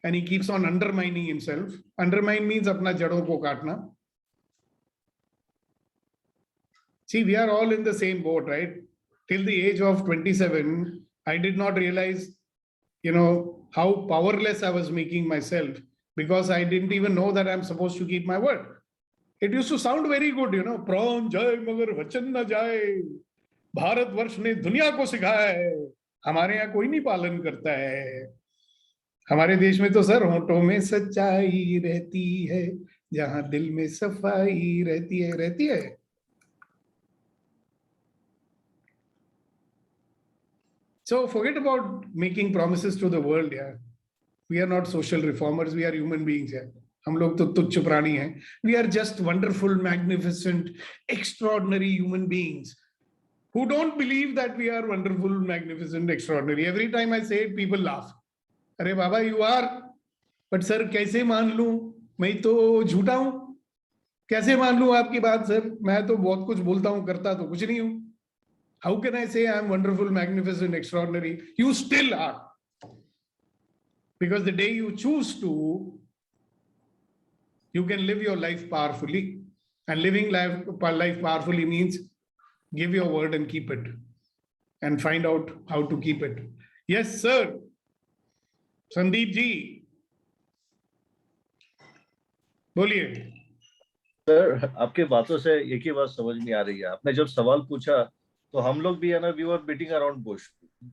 and he keeps on undermining himself. Undermine means apna jadon ko kaatna. See, we are all in the same boat, right? Till the age of 27, I did not realize, how powerless I was making myself because I didn't even know that I'm supposed to keep my word. It used to sound very good, प्राण जाए मगर वचन न जाए, भारतवर्ष ने दुनिया को सिखाया है, हमारे यहाँ कोई नहीं पालन करता है. हमारे देश में तो सर होठों में सच्चाई रहती है, जहां दिल में सफाई रहती है. So forget about making promises to the world. Yeah, we are not social reformers. We are human beings. Yeah, हम लोग तो तुच्छ प्राणी हैं. We are just wonderful, magnificent, extraordinary human beings who don't believe that we are wonderful, magnificent, extraordinary. Every time I say it, people laugh. अरे बाबा, you are. But sir, कैसे मान लूं? मैं तो झूठा हूं. कैसे मान लूं आपकी बात सर? मैं तो बहुत कुछ बोलता हूं, करता तो कुछ नहीं हूं. How can I say I'm wonderful, magnificent, extraordinary? You still are. Because the day you choose to, you can live your life powerfully. And living life powerfully means give your word and keep it. And find out how to keep it. Yes, sir. Sandeep ji. बोलिए. Sir, आपके बातों से एक ही बात समझ में आ रही है. आपने जब सवाल पूछा तो हम लोग भी है ना, we were beating around bush,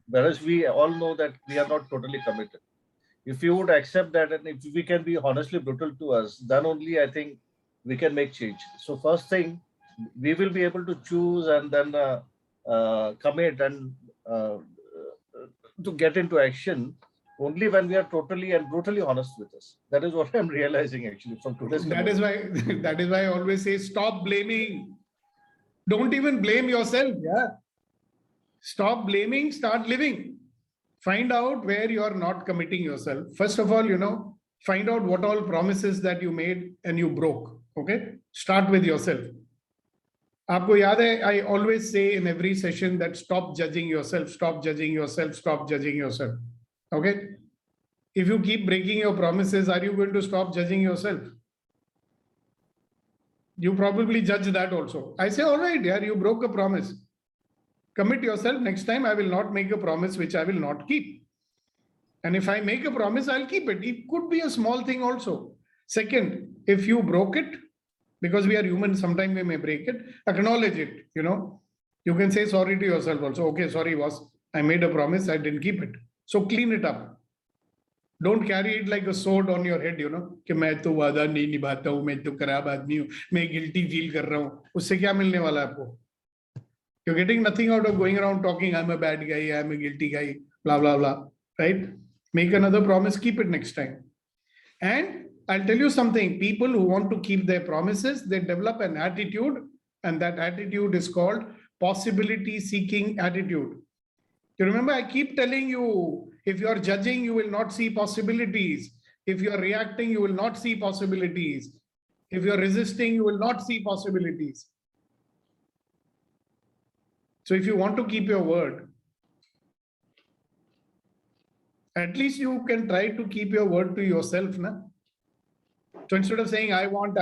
whereas we all know that we are not totally committed. If you would accept that and if we can be honestly brutal to us, then only I think we can make change. So first thing, we will be able to choose and then commit and to get into action only when we are totally and brutally honest with us. That is what I'm realizing actually from today's. That is why I always say stop blaming. Don't even blame yourself. Yeah. Stop blaming, start living. Find out where you are not committing yourself. First of all, find out what all promises that you made and you broke. Okay. Start with yourself. Aapko yaad hai, I always say in every session that stop judging yourself, stop judging yourself, stop judging yourself. Okay. If you keep breaking your promises, are you going to stop judging yourself? You probably judge that also. I say, all right, yeah, you broke a promise. Commit yourself. Next time, I will not make a promise which I will not keep. And if I make a promise, I'll keep it. It could be a small thing also. Second, if you broke it, because we are human, sometimes we may break it, acknowledge it. You can say sorry to yourself also. Okay, sorry, boss. I made a promise. I didn't keep it. So clean it up. Don't carry it like a sword on your head, कि मैं तो वादा नहीं निभाता हूँ, मैं तो खराब आदमी हूँ, मैं guilty feel कर रहा हूँ. उससे क्या मिलने वाला है आपको? You're getting nothing out of going around talking, I'm a bad guy, I'm a guilty guy, blah, blah, blah, right? Make another promise, keep it next time. And I'll tell you something, people who want to keep their promises, they develop an attitude, and that attitude is called possibility seeking attitude. You remember, I keep telling you, if you are judging, you will not see possibilities. If you are reacting, you will not see possibilities. If you are resisting, you will not see possibilities. So if you want to keep your word, at least you can try to keep your word to yourself. Na? So instead of saying, I want,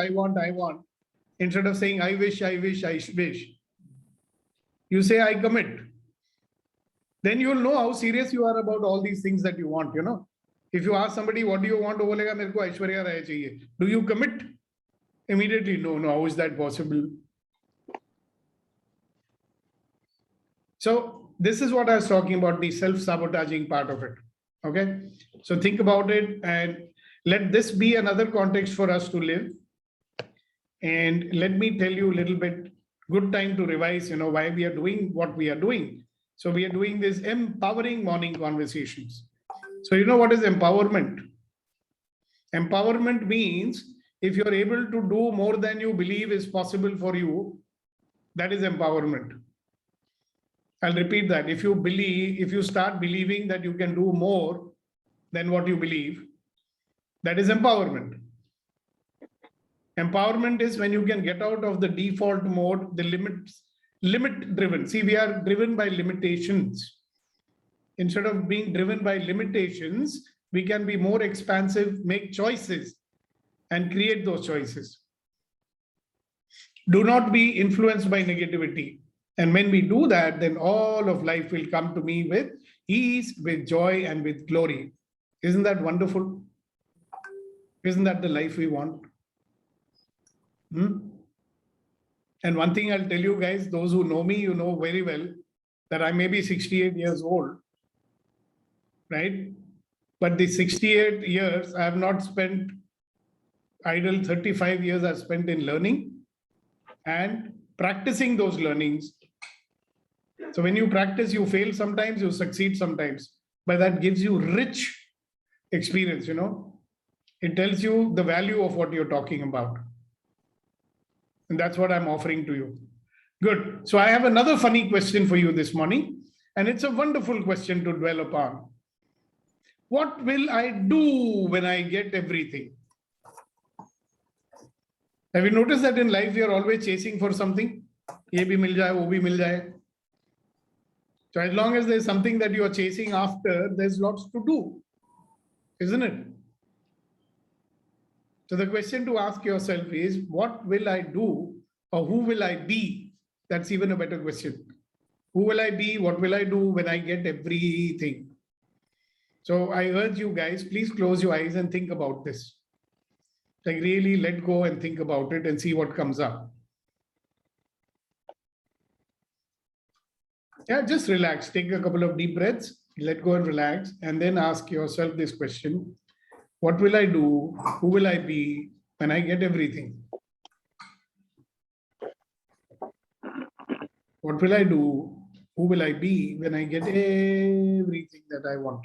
instead of saying, I wish, you say, I commit. Then you will know how serious you are about all these things that you want, If you ask somebody, what do you want? बोलेगा मेरे को ऐश्वर्या राय चाहिए. Do you commit? Immediately, no, how is that possible? So this is what I was talking about, the self-sabotaging part of it. Okay. So think about it and let this be another context for us to live. And let me tell you a little bit, good time to revise, why we are doing what we are doing. So we are doing this empowering morning conversations. So you know what is empowerment? Empowerment means if you're able to do more than you believe is possible for you, that is empowerment. I'll repeat that. If you start believing that you can do more than what you believe. That is empowerment. Empowerment is when you can get out of the default mode, the limit driven. See, we are driven by limitations. Instead of being driven by limitations, we can be more expansive, make choices and create those choices. Do not be influenced by negativity. And when we do that, then all of life will come to me with ease, with joy, and with glory. Isn't that wonderful? Isn't that the life we want? And one thing I'll tell you guys, those who know me, you know very well that I may be 68 years old, right? But the 68 years I have not spent idle. 35 years I've spent in learning and practicing those learnings. So when you practice, you fail sometimes, you succeed sometimes, but that gives you rich experience, you know. It tells you the value of what you're talking about. And that's what I'm offering to you. Good. So I have another funny question for you this morning, and it's a wonderful question to dwell upon. What will I do when I get everything? Have you noticed that in life we are always chasing for something? Ye bhi mil jaye, wo bhi mil jaye. So as long as there's something that you are chasing after, there's lots to do, isn't it? So the question to ask yourself is, what will I do, or who will I be? That's even a better question. Who will I be? What will I do when I get everything? So I urge you guys, please close your eyes and think about this. Like really let go and think about it and see what comes up. Yeah, just relax. Take a couple of deep breaths, let go and relax, and then ask yourself this question. What will I do? Who will I be when I get everything? What will I do? Who will I be when I get everything that I want?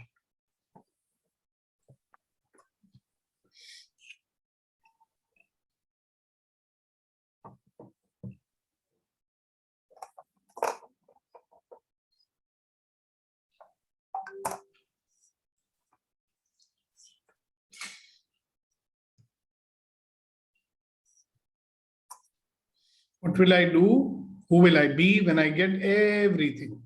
What will I do? Who will I be when I get everything?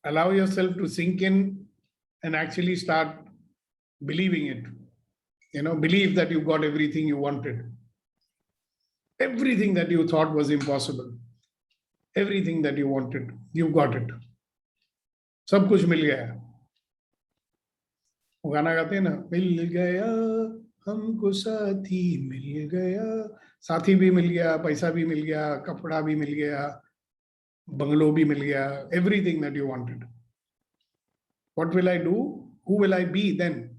Allow yourself to sink in and actually start believing it. You know, believe that you got everything you wanted. Everything that you thought was impossible. Everything that you wanted, you got it. सब कुछ मिल गया. वो गाना गाते हैं ना, मिल गया हमको साथी मिल गया. साथी भी मिल गया, पैसा भी मिल गया, कपड़ा भी मिल गया, बंगलो भी मिल गया. Everything that you wanted. What will I do? Who will I be then?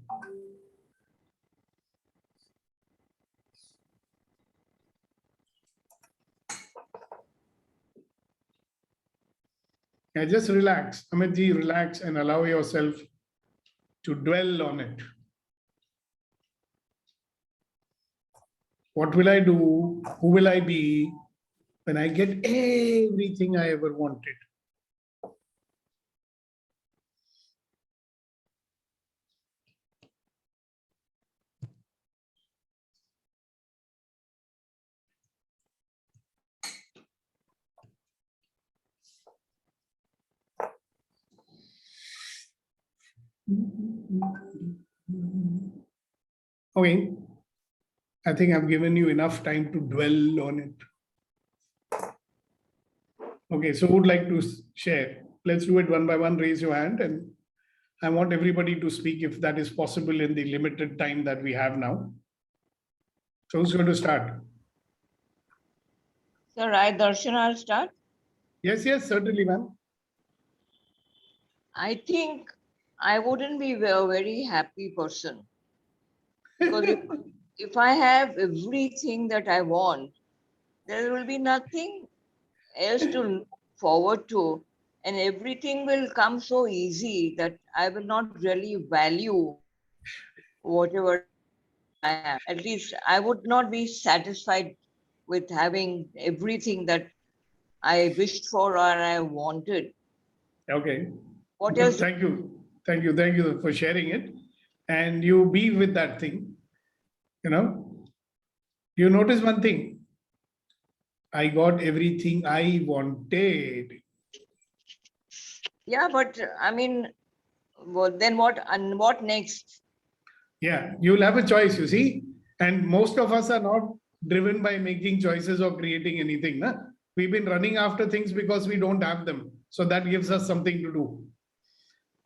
Yeah, just relax. Amit ji, relax and allow yourself to dwell on it. What will I do? Who will I be when I get everything I ever wanted? Okay, I think I've given you enough time to dwell on it. Okay, so who would like to share? Let's do it one by one. Raise your hand, and I want everybody to speak if that is possible in the limited time that we have now. So who's going to start? Sir, I, Darshan, I'll start. Yes, certainly, ma'am. I think I wouldn't be a very happy person. Because if I have everything that I want, there will be nothing else to look forward to. And everything will come so easy that I will not really value whatever I have. At least I would not be satisfied with having everything that I wished for or I wanted. Okay. What Good. else? Thank you. Thank you. Thank you for sharing it. And you be with that thing. You know, you notice one thing. I got everything I wanted. Yeah, but I mean, well, then what? And what next? Yeah, you'll have a choice, you see. And most of us are not driven by making choices or creating anything. Na? We've been running after things because we don't have them. So that gives us something to do.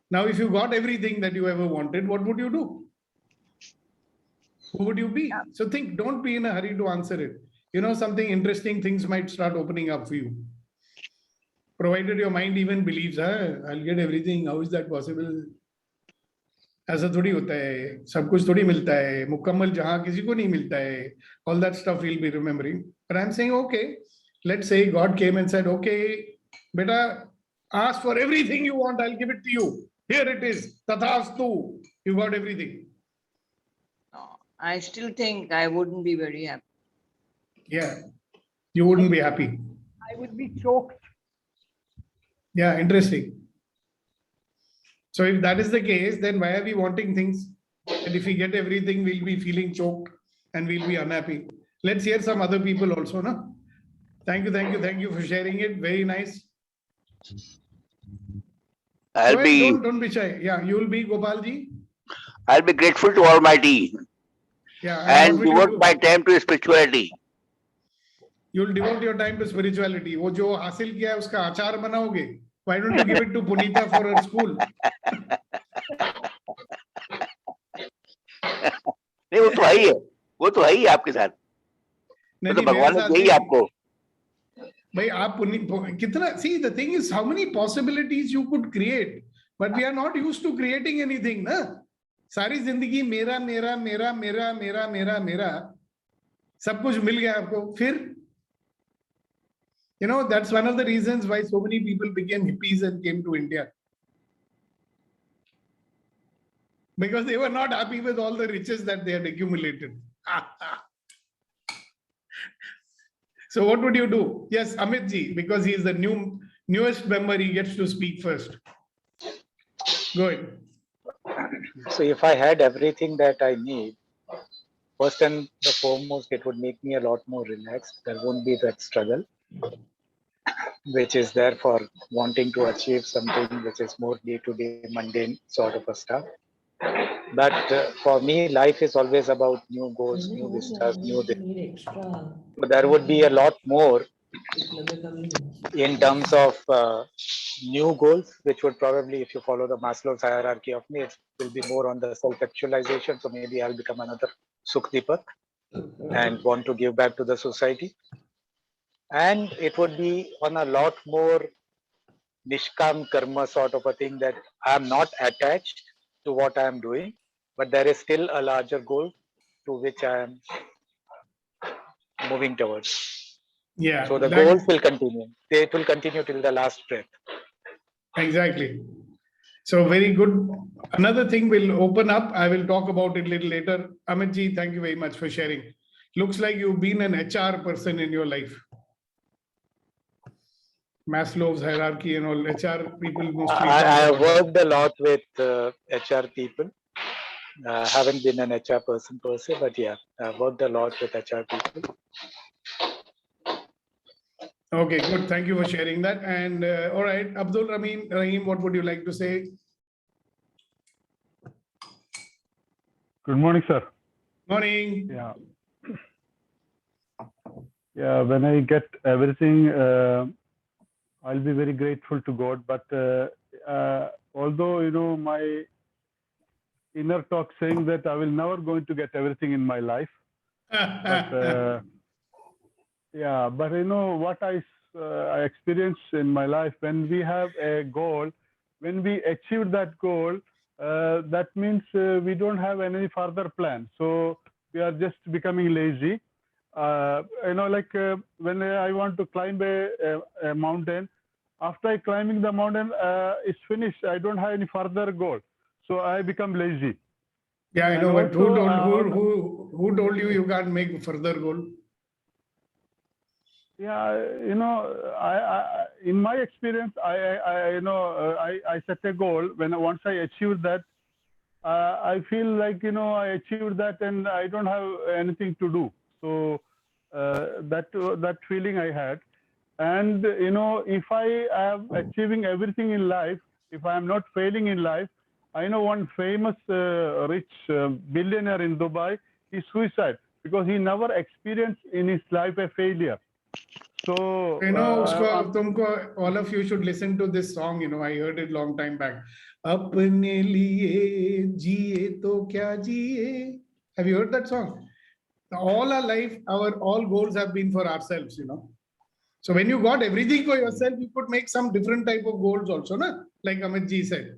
Now, if you got everything that you ever wanted, what would you do? Who would you be? So think, don't be in a hurry to answer it. You know, something interesting things might start opening up for you. Provided your mind even believes, I'll get everything. How is that possible? ऐसा थोड़ी होता है, सब कुछ थोड़ी मिलता है, मुकम्मल जहां किसी को नहीं मिलता है. All that stuff we'll be remembering. But I'm saying, okay, let's say God came and said, okay, beta, ask for everything you want, I'll give it to you. Here it is, tathastu. You got everything. No, I still think I wouldn't be very happy. Yeah, you wouldn't be happy. I would be choked. Yeah, interesting. So if that is the case, then why are we wanting things? And if we get everything, we'll be feeling choked and we'll be unhappy. Let's hear some other people also, no? Thank you for sharing it. Very nice. I'll be Don't be shy. Yeah, you will be Gopalji. I'll be grateful to Almighty Yeah, and what will you devote do? my time to spirituality. You'll devote your time to spirituality. वो जो हासिल किया है उसका अचार बनाओगे. Why don't you give it to Punita for her school? नहीं वो तो है ही है, वो तो है ही आपके साथ. नहीं, तो नहीं, भगवान ने मेरे साथ यही नहीं. आपको. भाई आप कितना, see the thing is how many possibilities you could create, but we are not used to creating anything, ना? सारी जिंदगी मेरा मेरा मेरा मेरा मेरा मेरा मेरा सब कुछ मिल गया आपको. फिर you know, that's one of the reasons why so many people became hippies and came to India, because they were not happy with all the riches that they had accumulated. So what would you do? Yes, Amit ji, because he is the newest member, he gets to speak first. Go ahead. So if I had everything that I need, first and the foremost, it would make me a lot more relaxed. There won't be that struggle, which is there for wanting to achieve something which is more day-to-day mundane sort of a stuff. But for me, life is always about new goals, new vistas, new things. But there would be a lot more in terms of new goals, which would probably, if you follow the Maslow's hierarchy of needs, will be more on the self-actualization. So maybe I'll become another Sukhdeepak and want to give back to the society. And it would be on a lot more Nishkam karma sort of a thing, that I'm not attached to what I'm doing, but there is still a larger goal to which I am moving towards. Yeah. So the goals will continue. It will continue till the last breath. Exactly. So very good. Another thing will open up. I will talk about it a little later. Amit ji, thank you very much for sharing. Looks like you've been an HR person in your life. Maslow's hierarchy and all, HR people mostly. I worked a lot with HR people. Haven't been an HR person per se, but yeah, I've worked a lot with HR people. Okay, good. Thank you for sharing that. And all right, Abdul Rahim, what would you like to say? Good morning, sir. Morning. Yeah. Yeah, when I get everything, I'll be very grateful to God. But although, you know, my inner talk saying that I will never going to get everything in my life. But yeah, but you know what I experience in my life, when we have a goal, when we achieve that goal, that means we don't have any further plan. So we are just becoming lazy. You know, like when I want to climb a mountain, after climbing the mountain, it's finished. I don't have any further goal. So I become lazy. Yeah, I And know, but also, who told you you can't make further goal? Yeah, you know, in my experience, I set a goal. Once I achieved that, I feel like, you know, I achieved that and I don't have anything to do. So that feeling I had. And, you know, if I am achieving everything in life, if I am not failing in life, I know one famous rich billionaire in Dubai, he suicide because he never experienced in his life a failure. So, you know, तुमको, all of you should listen to this song. You know, I heard it long time back. अपने लिए जिए तो क्या जिए. Have you heard that song? All our life, all goals have been for ourselves, you know. So when you got everything for yourself, you could make some different type of goals also, na? Like Amit ji said.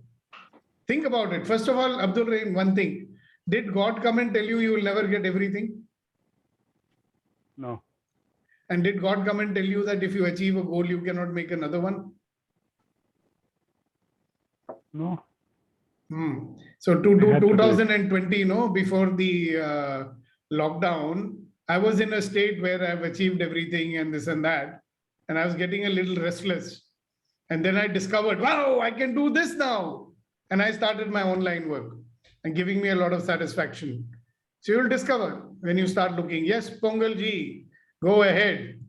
Think about it. First of all, Abdul Rahim, one thing. Did God come and tell you you will never get everything? No. And did God come and tell you that if you achieve a goal, you cannot make another one? No. So 2020, you know, before the lockdown, I was in a state where I've achieved everything and this and that. And I was getting a little restless. And then I discovered, wow, I can do this now. And I started my online work and giving me a lot of satisfaction. So you'll discover when you start looking. Yes, Pongal ji, go ahead.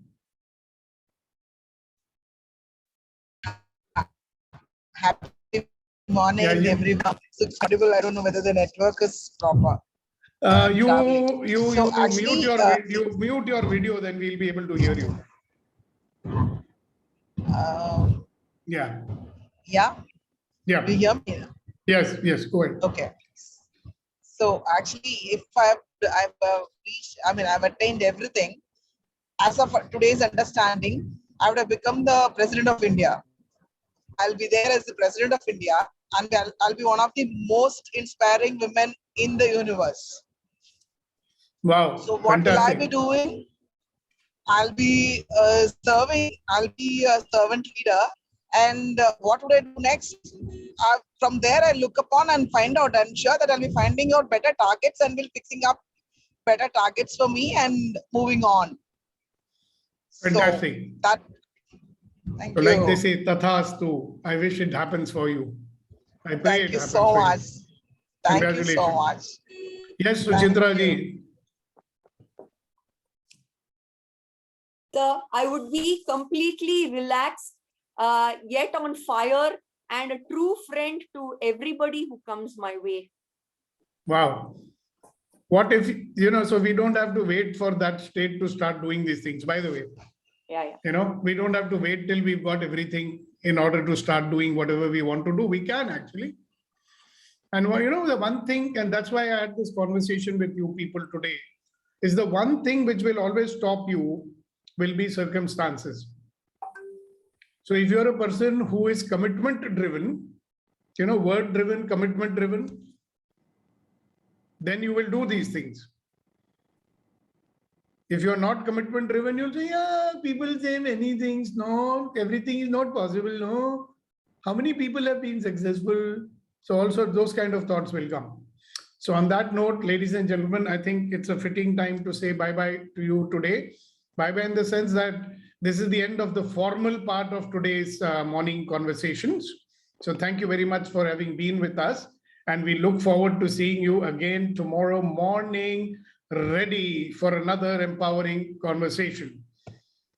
Happy morning, everyone. It's audible. I don't know whether the network is proper. You actually, mute your video, then we'll be able to hear you. Yeah. Yeah. Yeah. Do you hear me? Yes. Yes. Go ahead. Okay. So actually, if I've reached, I mean, I've attained everything. As of today's understanding, I would have become the president of India. I'll be there as the president of India, and I'll be one of the most inspiring women in the universe. Wow. So what will I be doing? I'll be serving. I'll be a servant leader. And what would I do next? From there, I look upon and find out. I'm sure that I'll be finding out better targets and will fixing up better targets for me and moving on. Fantastic. So thank you. Like they say, tathastu. I wish it happens for you. I pray Thank you so much. Thank you so much. Yes, Suchitra ji. I would be completely relaxed, yet on fire, and a true friend to everybody who comes my way. Wow. What if, you know, so we don't have to wait for that state to start doing these things, by the way. Yeah. You know, we don't have to wait till we've got everything in order to start doing whatever we want to do. We can actually. And you know, the one thing, and that's why I had this conversation with you people today, is the one thing which will always stop you will be circumstances. So if you're a person who is commitment driven, you know, word driven, commitment driven, then you will do these things. If you're not commitment driven, you'll say, yeah, people say many things. No, everything is not possible. No. How many people have been successful? So also those kind of thoughts will come. So on that note, ladies and gentlemen, I think it's a fitting time to say bye-bye to you today. Bye-bye in the sense that this is the end of the formal part of today's morning conversations. So thank you very much for having been with us. And we look forward to seeing you again tomorrow morning, ready for another empowering conversation.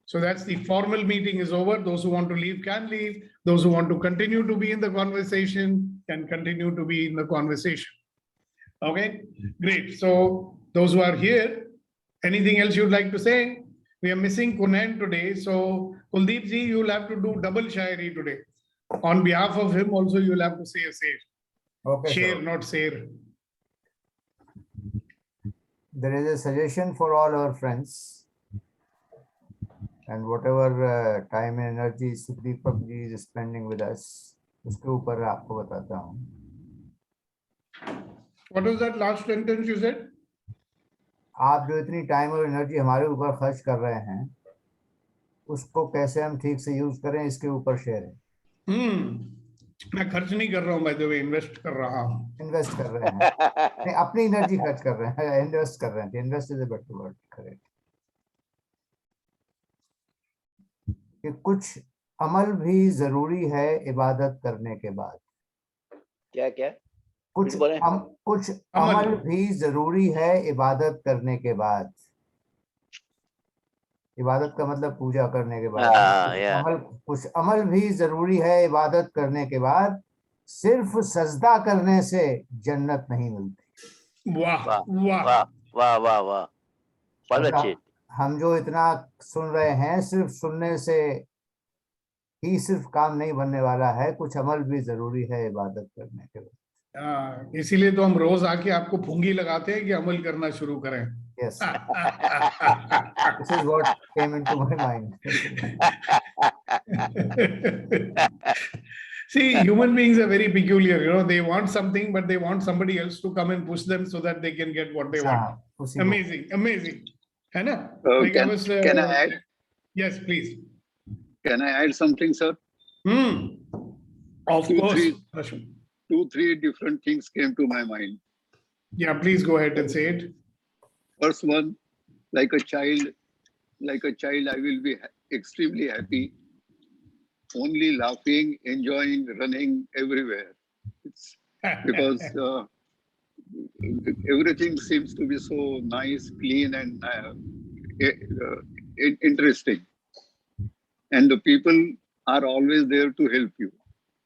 So that's the formal meeting is over. Those who want to leave can leave. Those who want to continue to be in the conversation can continue to be in the conversation. Okay, great. So those who are here, anything else you'd like to say? We are missing Kunan today. So Kuldeep ji, you'll have to do double shairi today. On behalf of him also, you'll have to say a say. Okay, Share, not share. There is a suggestion for all our friends, and whatever time and energy Sudeepak ji is spending with us, उसके ऊपर आपको बताता हूँ. What was that last sentence you said? आप जो इतनी time और energy हमारे ऊपर खर्च कर रहे हैं, उसको कैसे हम ठीक से यूज करें, इसके ऊपर शेयर है. मैं खर्च नहीं कर रहा हूँ, by the way, इन्वेस्ट कर रहा हूँ. इन्वेस्ट कर रहे हैं, नहीं, अपनी एनर्जी खर्च कर रहे हैं, इन्वेस्ट कर रहे हैं. Invest is a better word, correct. कि कुछ अमल भी जरूरी है इबादत करने के बाद। क्या क्या कुछ फिर बोले? कुछ अमल। अमल भी जरूरी है इबादत करने के बाद। इबादत का मतलब पूजा करने के बाद। या कुछ अमल भी जरूरी है इबादत करने के बाद। सिर्फ सजदा करने से जन्नत नहीं मिलती। वाह वाह वाह। वाह वाह वाह वाह, बहुत अच्छे। मतलब हम जो इतना सुन रहे हैं, सिर्फ सुनने से ही सिर्फ काम नहीं बनने वाला है, कुछ अमल भी जरूरी है इबादत करने के बाद। इसीलिए तो हम रोज आके आपको फुंगी लगाते हैं कि अमल करना शुरू करें। Yes. This is what came into my mind. See, human beings are very peculiar. You know, they want something, but they want somebody else to come and push them so that they can get what they want. उसी को Amazing, amazing. है ना? Like I Can was, can I add? yes, please. Can I add something, sir? Of course. Rashmi. 2-3 different things came to my mind. Yeah, please go ahead and say it. First one, like a child, I will be extremely happy, only laughing, enjoying, running everywhere. It's because everything seems to be so nice, clean, and interesting. And the people are always there to help you.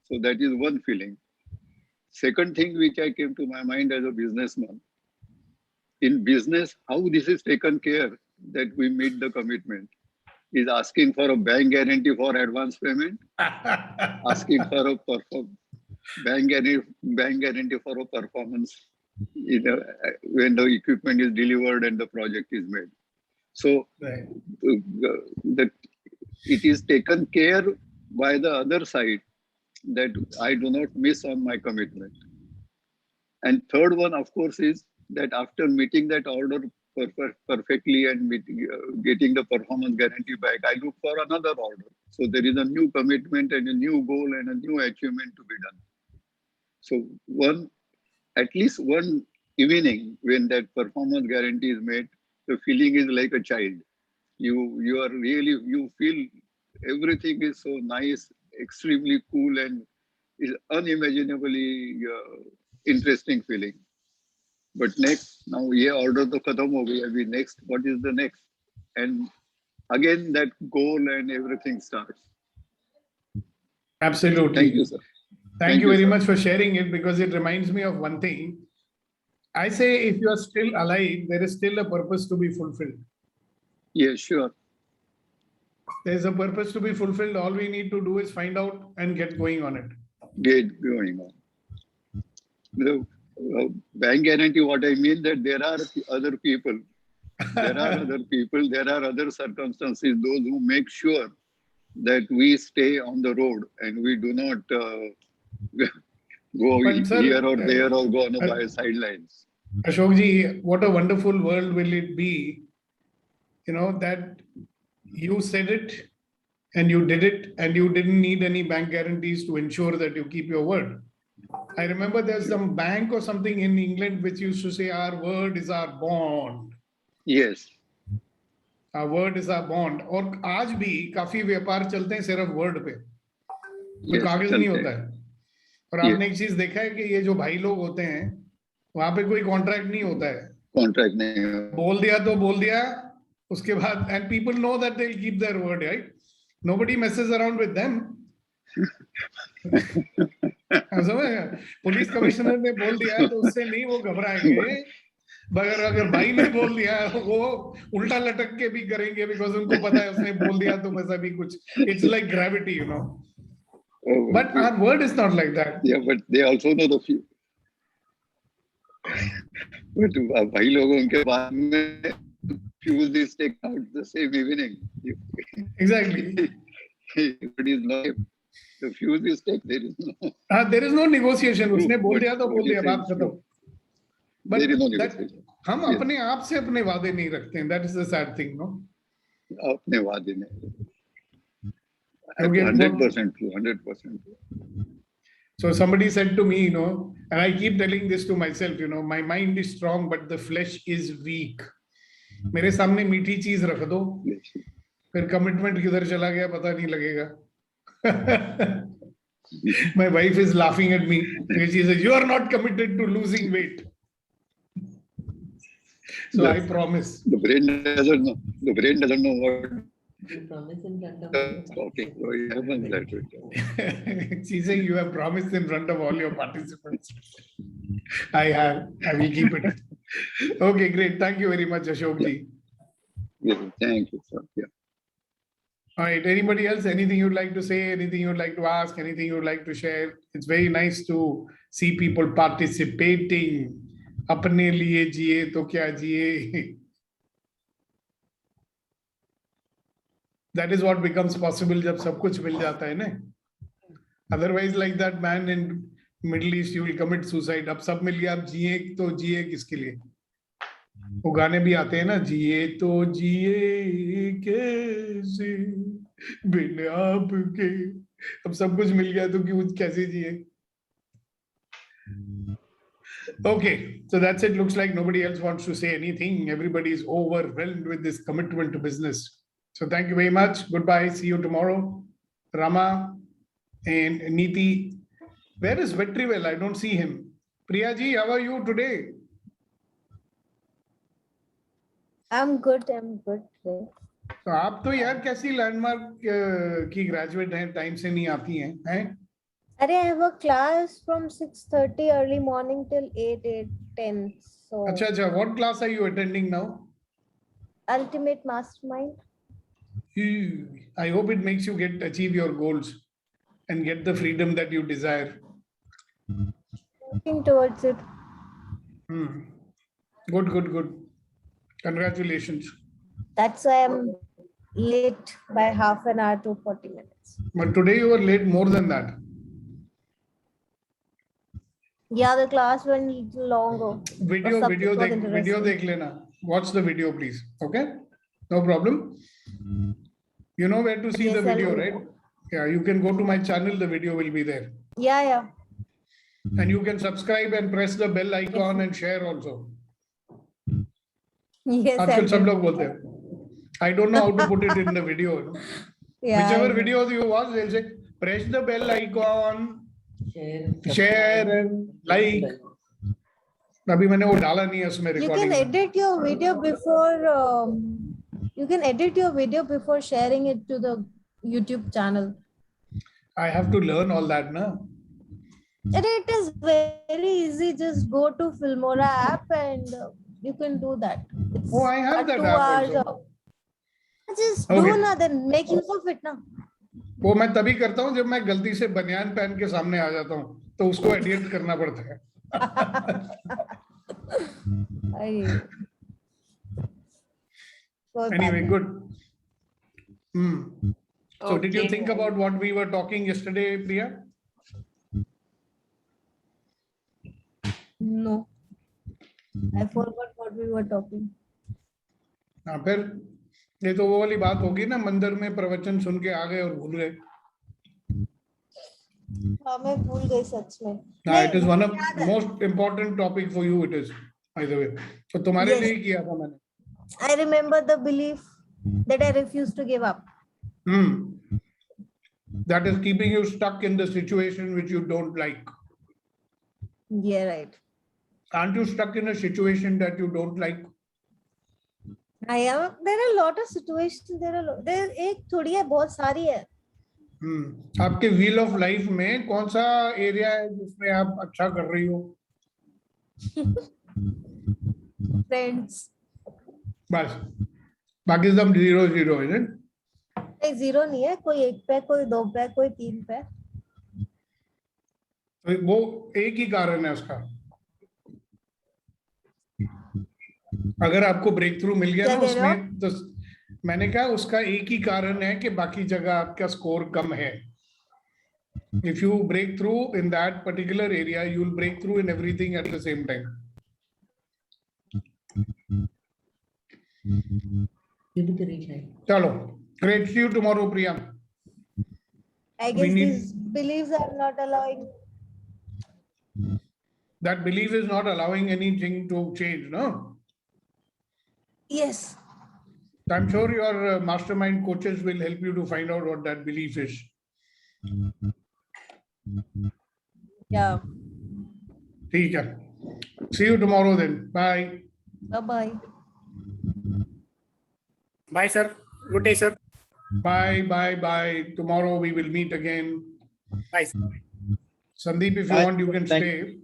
So that is one feeling. Second thing which I came to my mind as a businessman, in business, how this is taken care that we meet the commitment is asking for a bank guarantee for advance payment, asking for a bank guarantee for a performance, when the equipment is delivered and the project is made. So that it is taken care by the other side that I do not miss on my commitment. And third one, of course, is that after meeting that order perfectly and getting the performance guarantee back, I look for another order. So there is a new commitment and a new goal and a new achievement to be done. So at least one evening when that performance guarantee is made, the feeling is like a child. You feel everything is so nice, extremely cool, and is unimaginably interesting feeling. But next, now ye order to khatam ho gaya, abhi next, what is the next? And again that goal and everything starts. Absolutely. Thank you, sir. Thank you very much for sharing it, because it reminds me of one thing. I say, if you are still alive, there is still a purpose to be fulfilled. Yeah, sure. There's a purpose to be fulfilled. All we need to do is find out and get going on it. Get going on. The bank guarantee, what I mean that there are other people, there are other circumstances, those who make sure that we stay on the road and we do not go here or there or go on by sidelines. Ashok ji, what a wonderful world will it be, that you said it and you did it and you didn't need any bank guarantees to ensure that you keep your word. I remember there's some bank or something in England which used to say, our word is our bond. Yes. Our word is our bond. और आज भी काफी व्यापार चलते हैं सिर्फ word पे, कोई कागज नहीं होता है. और आपने एक चीज देखा है कि ये जो भाई लोग होते हैं, वहां पे कोई कॉन्ट्रैक्ट नहीं होता है. कॉन्ट्रैक्ट नहीं, बोल दिया तो बोल दिया, उसके बाद and people know that they'll keep their word, right? Nobody messes around with them. Police commissioner ने बोल दिया तो उससे नहीं वो घबराएंगे, मगर अगर भाई ने बोल दिया वो उल्टा लटक के भी करेंगे, बिकॉज उनको पता है उसने बोल दिया तो बस अभी कुछ, it's like gravity, but our word is not like that. Yeah, but they also know the few. But भाई लोगों के बाद में fuse is taken out the same evening. Exactly. It is not. The fuse is taken. There is no negotiation. उसने बोल दिया तो बोल दिया, बात खत्म. But there is no that, negotiation. हम अपने आप से अपने वादे नहीं रखते हैं. That is the sad thing, no? अपने वादे नहीं. 100% true. 100% true. So somebody said to me, and I keep telling this to myself, my mind is strong, but the flesh is weak. मेरे सामने मीठी चीज रख दो, फिर कमिटमेंट किधर चला गया पता नहीं लगेगा. My wife is laughing at me. She says, "You are not committed to losing weight." So I promise. The brain doesn't know. The brain doesn't know what. You promise in front of Okay, so it happens that way. She's saying you have promised in front of all your participants. I have. I will keep it. Okay, great. Thank you very much, Ashok ji. Yes, thank you, sir. Yeah. All right. Anybody else? Anything you'd like to say? Anything you'd like to ask? Anything you'd like to share? It's very nice to see people participating. अपने लिए जिए तो क्या जिए. That is what becomes possible जब सब कुछ मिल जाता है ना. Otherwise, like that man in Middle East, you will commit suicide. अब सब मिल गया, अब जिए तो जिए किसके लिए? वो गाने भी आते हैं ना, जिए तो जिए कैसे बिन आपके. अब सब कुछ मिल गया तो क्यों कैसे जिए? Okay, so that's it. Looks like nobody else wants to say anything. Everybody is overwhelmed with this commitment to business. So thank you very much. Goodbye. See you tomorrow. Rama and Neeti. Where is Vetrivel? I don't see him. Priya ji, how are you today? I'm good. I'm good. तो आप तो यार कैसी landmark की graduate हैं, time से नहीं आती हैं? Arey, I have a class from 6:30 early morning till 8:10. So. अच्छा. What class are you attending now? Ultimate Mastermind. I hope it makes you achieve your goals and get the freedom that you desire. Working towards it. Good. Congratulations. That's why I'm late by half an hour to 40 minutes. But today you were late more than that. Yeah, the class went a little longer. Video dekh lena. Watch the video, please. Okay? No problem. You know where to see the video, right? Yeah, you can go to my channel. The video will be there. Yeah. And you can subscribe and press the bell icon and share also. Yes. आजकल सब लोग बोलते हैं. I don't know how to put it in the video. Yeah, Whichever video you watch, they'll say press the bell icon, share and like. अभी मैंने वो डाला नहीं है उसमें You recording. can edit your video before. You can edit your video before sharing it to the YouTube channel. I have to learn all that, na. And it is very easy. Just go to Filmora app and you can do that. It's I have that 2 app hours. also. Just Okay. do na, then make use of it na. वो मैं तभी करता हूँ जब मैं गलती से बनियान पहन के सामने आ जाता हूँ, तो उसको एडिट करना पड़ता है. Anyway, good. So did you think about what we were talking yesterday, Priya? No. I forgot what we were talking. हाँ, फिर ये तो वो वाली बात होगी ना, मंदिर में प्रवचन सुन के आ गए और भूल गए. हाँ, मैं भूल गई सच में. It is one of most important topic for you. It is, by the way. तो तुम्हारे लिए ही किया था मैंने. I remember the belief that I refuse to give up. That is keeping you stuck in the situation which you don't like. Yeah, right. Aren't you stuck in a situation that you don't like? I am. There are a lot of situations. There एक थोड़ी है, बहुत सारी है. आपके wheel of life में कौन सा एरिया है जिसमें आप अच्छा कर रही हो? Friends. बस, बाकी सब 0-0 है ना? नहीं, 0 नहीं है. कोई 1 पे, कोई 2 पे, कोई 3 पे. तो वो एक ही कारण है उसका. अगर आपको ब्रेक थ्रू मिल गया ना उसमें, तो मैंने कहा उसका एक ही कारण है कि बाकी जगह आपका स्कोर कम है. If you break through in that particular area, you will break through in everything at the same time. Chalo, great. See you tomorrow, Priya. I guess these beliefs are not allowing. That belief is not allowing anything to change, no? Yes. I'm sure your mastermind coaches will help you to find out what that belief is. Yeah. ठीक है. See you tomorrow then. Bye. Bye-bye. Bye, sir. Good day, sir. Bye, bye, bye. Tomorrow we will meet again. Bye, sir. Sandeep, if you Bye. want, you can Thank stay.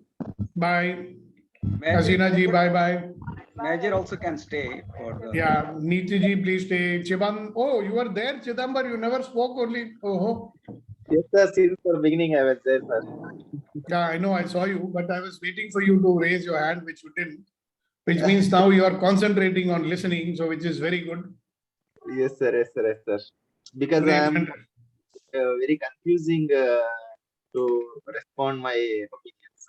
Bye. Major, Hasina ji, bye bye. Major also can stay for the. Yeah, Neeti ji, please stay. Chiban, oh, you were there, Chidambar. You never spoke only. Oh, Yes, sir. Since the beginning, I was there, sir. yeah, I know. I saw you, but I was waiting for you to raise your hand, which you didn't. Which means now you are concentrating on listening, so which is very good. Yes, sir. Yes, sir. Yes, sir. Because Great, I am fantastic. very confusing to respond my opinions.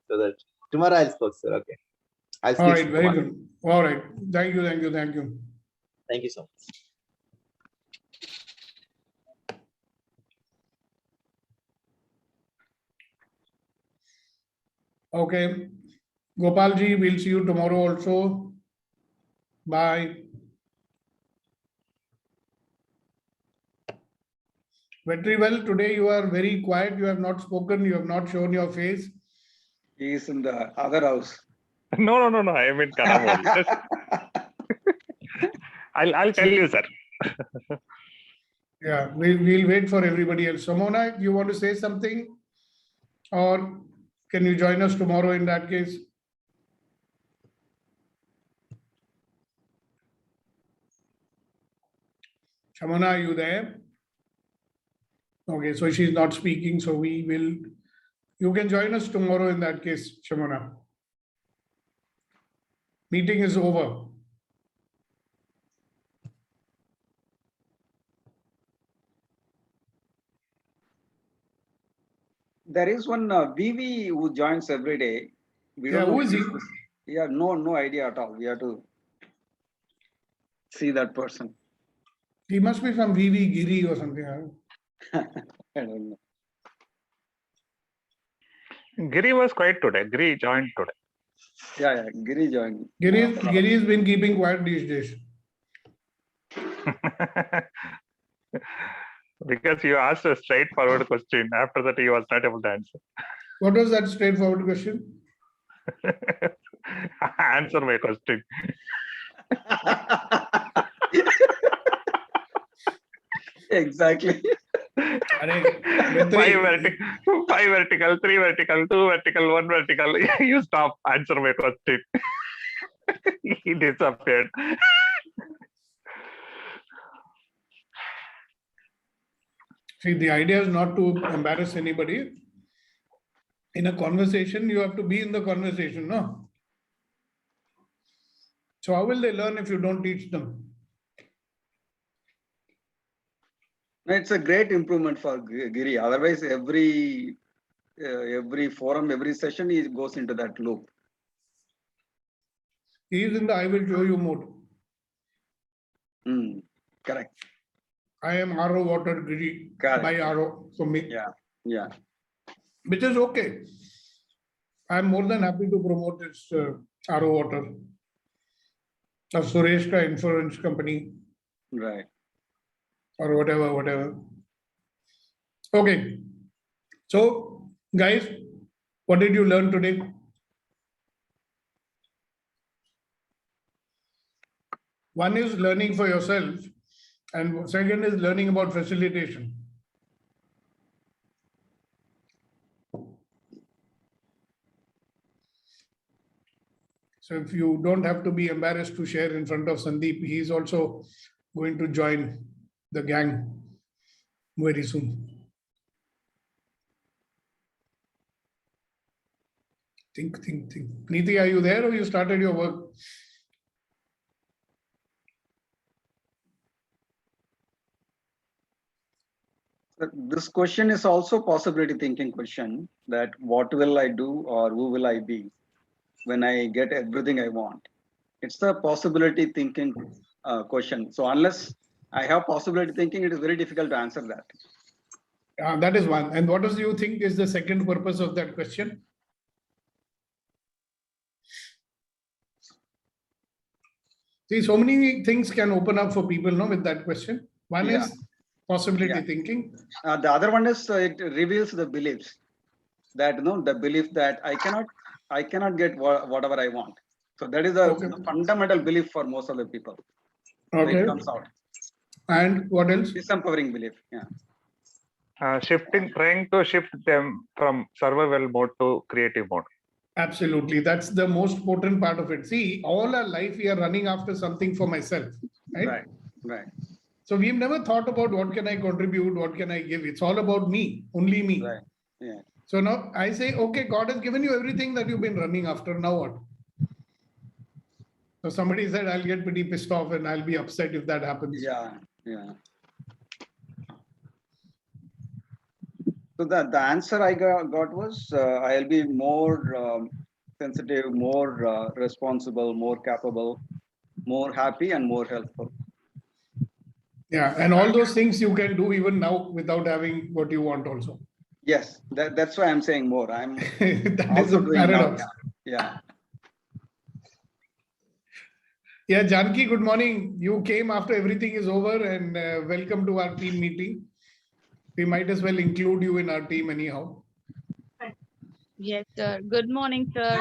So that tomorrow I'll speak, sir. Okay. I'll speak All right, very tomorrow. good. All right. Thank you, thank you, thank you. Thank you so much. Okay. Gopal ji, we'll see you tomorrow also. Bye. Very well. Today you are very quiet. You have not spoken. You have not shown your face. He is in the other house. No. I am in Karamol. I'll tell you, sir. Yeah, we'll wait for everybody else. Samona, you want to say something? Or can you join us tomorrow in that case? Shamona, are you there? Okay, so she's not speaking, so we will, you can join us tomorrow in that case, Shamona. Meeting is over. There is one VV who joins every day. We Yeah, don't know who is he? Yeah, no idea at all. We have to see that person. He must be from VV Giri or something. I don't know. Giri was quiet today. Giri joined today. Yeah, Giri joined. Giri has been keeping quiet these days. Because you asked a straightforward question. After that, he was not able to answer. What was that straightforward question? Answer my question. Exactly. Five vertical, 3 vertical, 2 vertical, 1 vertical. You stop. Answer my question. He disappeared. See, the idea is not to embarrass anybody. In a conversation, you have to be in the conversation, no? So how will they learn if you don't teach them? It's a great improvement for Giri. Otherwise, every forum, every session, he goes into that loop. He is in the I will show you mode. Correct. I am RO water Giri by RO for me. Yeah. Which is okay. I'm more than happy to promote this RO water of Sureshka Insurance Company. Right. Or whatever. Okay. So, guys, what did you learn today? One is learning for yourself, and second is learning about facilitation. So if you don't have to be embarrassed to share in front of Sandeep, he is also going to join the gang very soon. Think. Neeti, are you there or you started your work? This question is also possibility thinking question, that what will I do or who will I be when I get everything I want? It's a possibility thinking question. So unless I have possibility thinking, it is very difficult to answer that. That is one. And what do you think is the second purpose of that question? See, so many things can open up for people, no, with that question. One Yeah. is possibility Yeah. thinking. The other one is it reveals the beliefs that the belief that I cannot get whatever I want. So that is a fundamental belief for most of the people. So Okay. it comes out. And what else? Disempowering belief. Yeah. Trying to shift them from survival mode to creative mode. Absolutely. That's the most potent part of it. See, all our life we are running after something for myself, right? Right. So we've never thought about what can I contribute, what can I give. It's all about me, only me. Right. Yeah. So now I say, okay, God has given you everything that you've been running after. Now what? So somebody said, I'll get pretty pissed off and I'll be upset if that happens. Yeah. So the answer I got was I'll be more sensitive, more responsible, more capable, more happy, and more helpful. Yeah, and all those things you can do even now without having what you want also. Yes, that's why I'm saying more. I'm That is also a doing paradox. now. Yeah. Yeah, Janki, good morning. You came after everything is over and welcome to our team meeting. We might as well include you in our team anyhow. Yes, sir. Good morning, sir.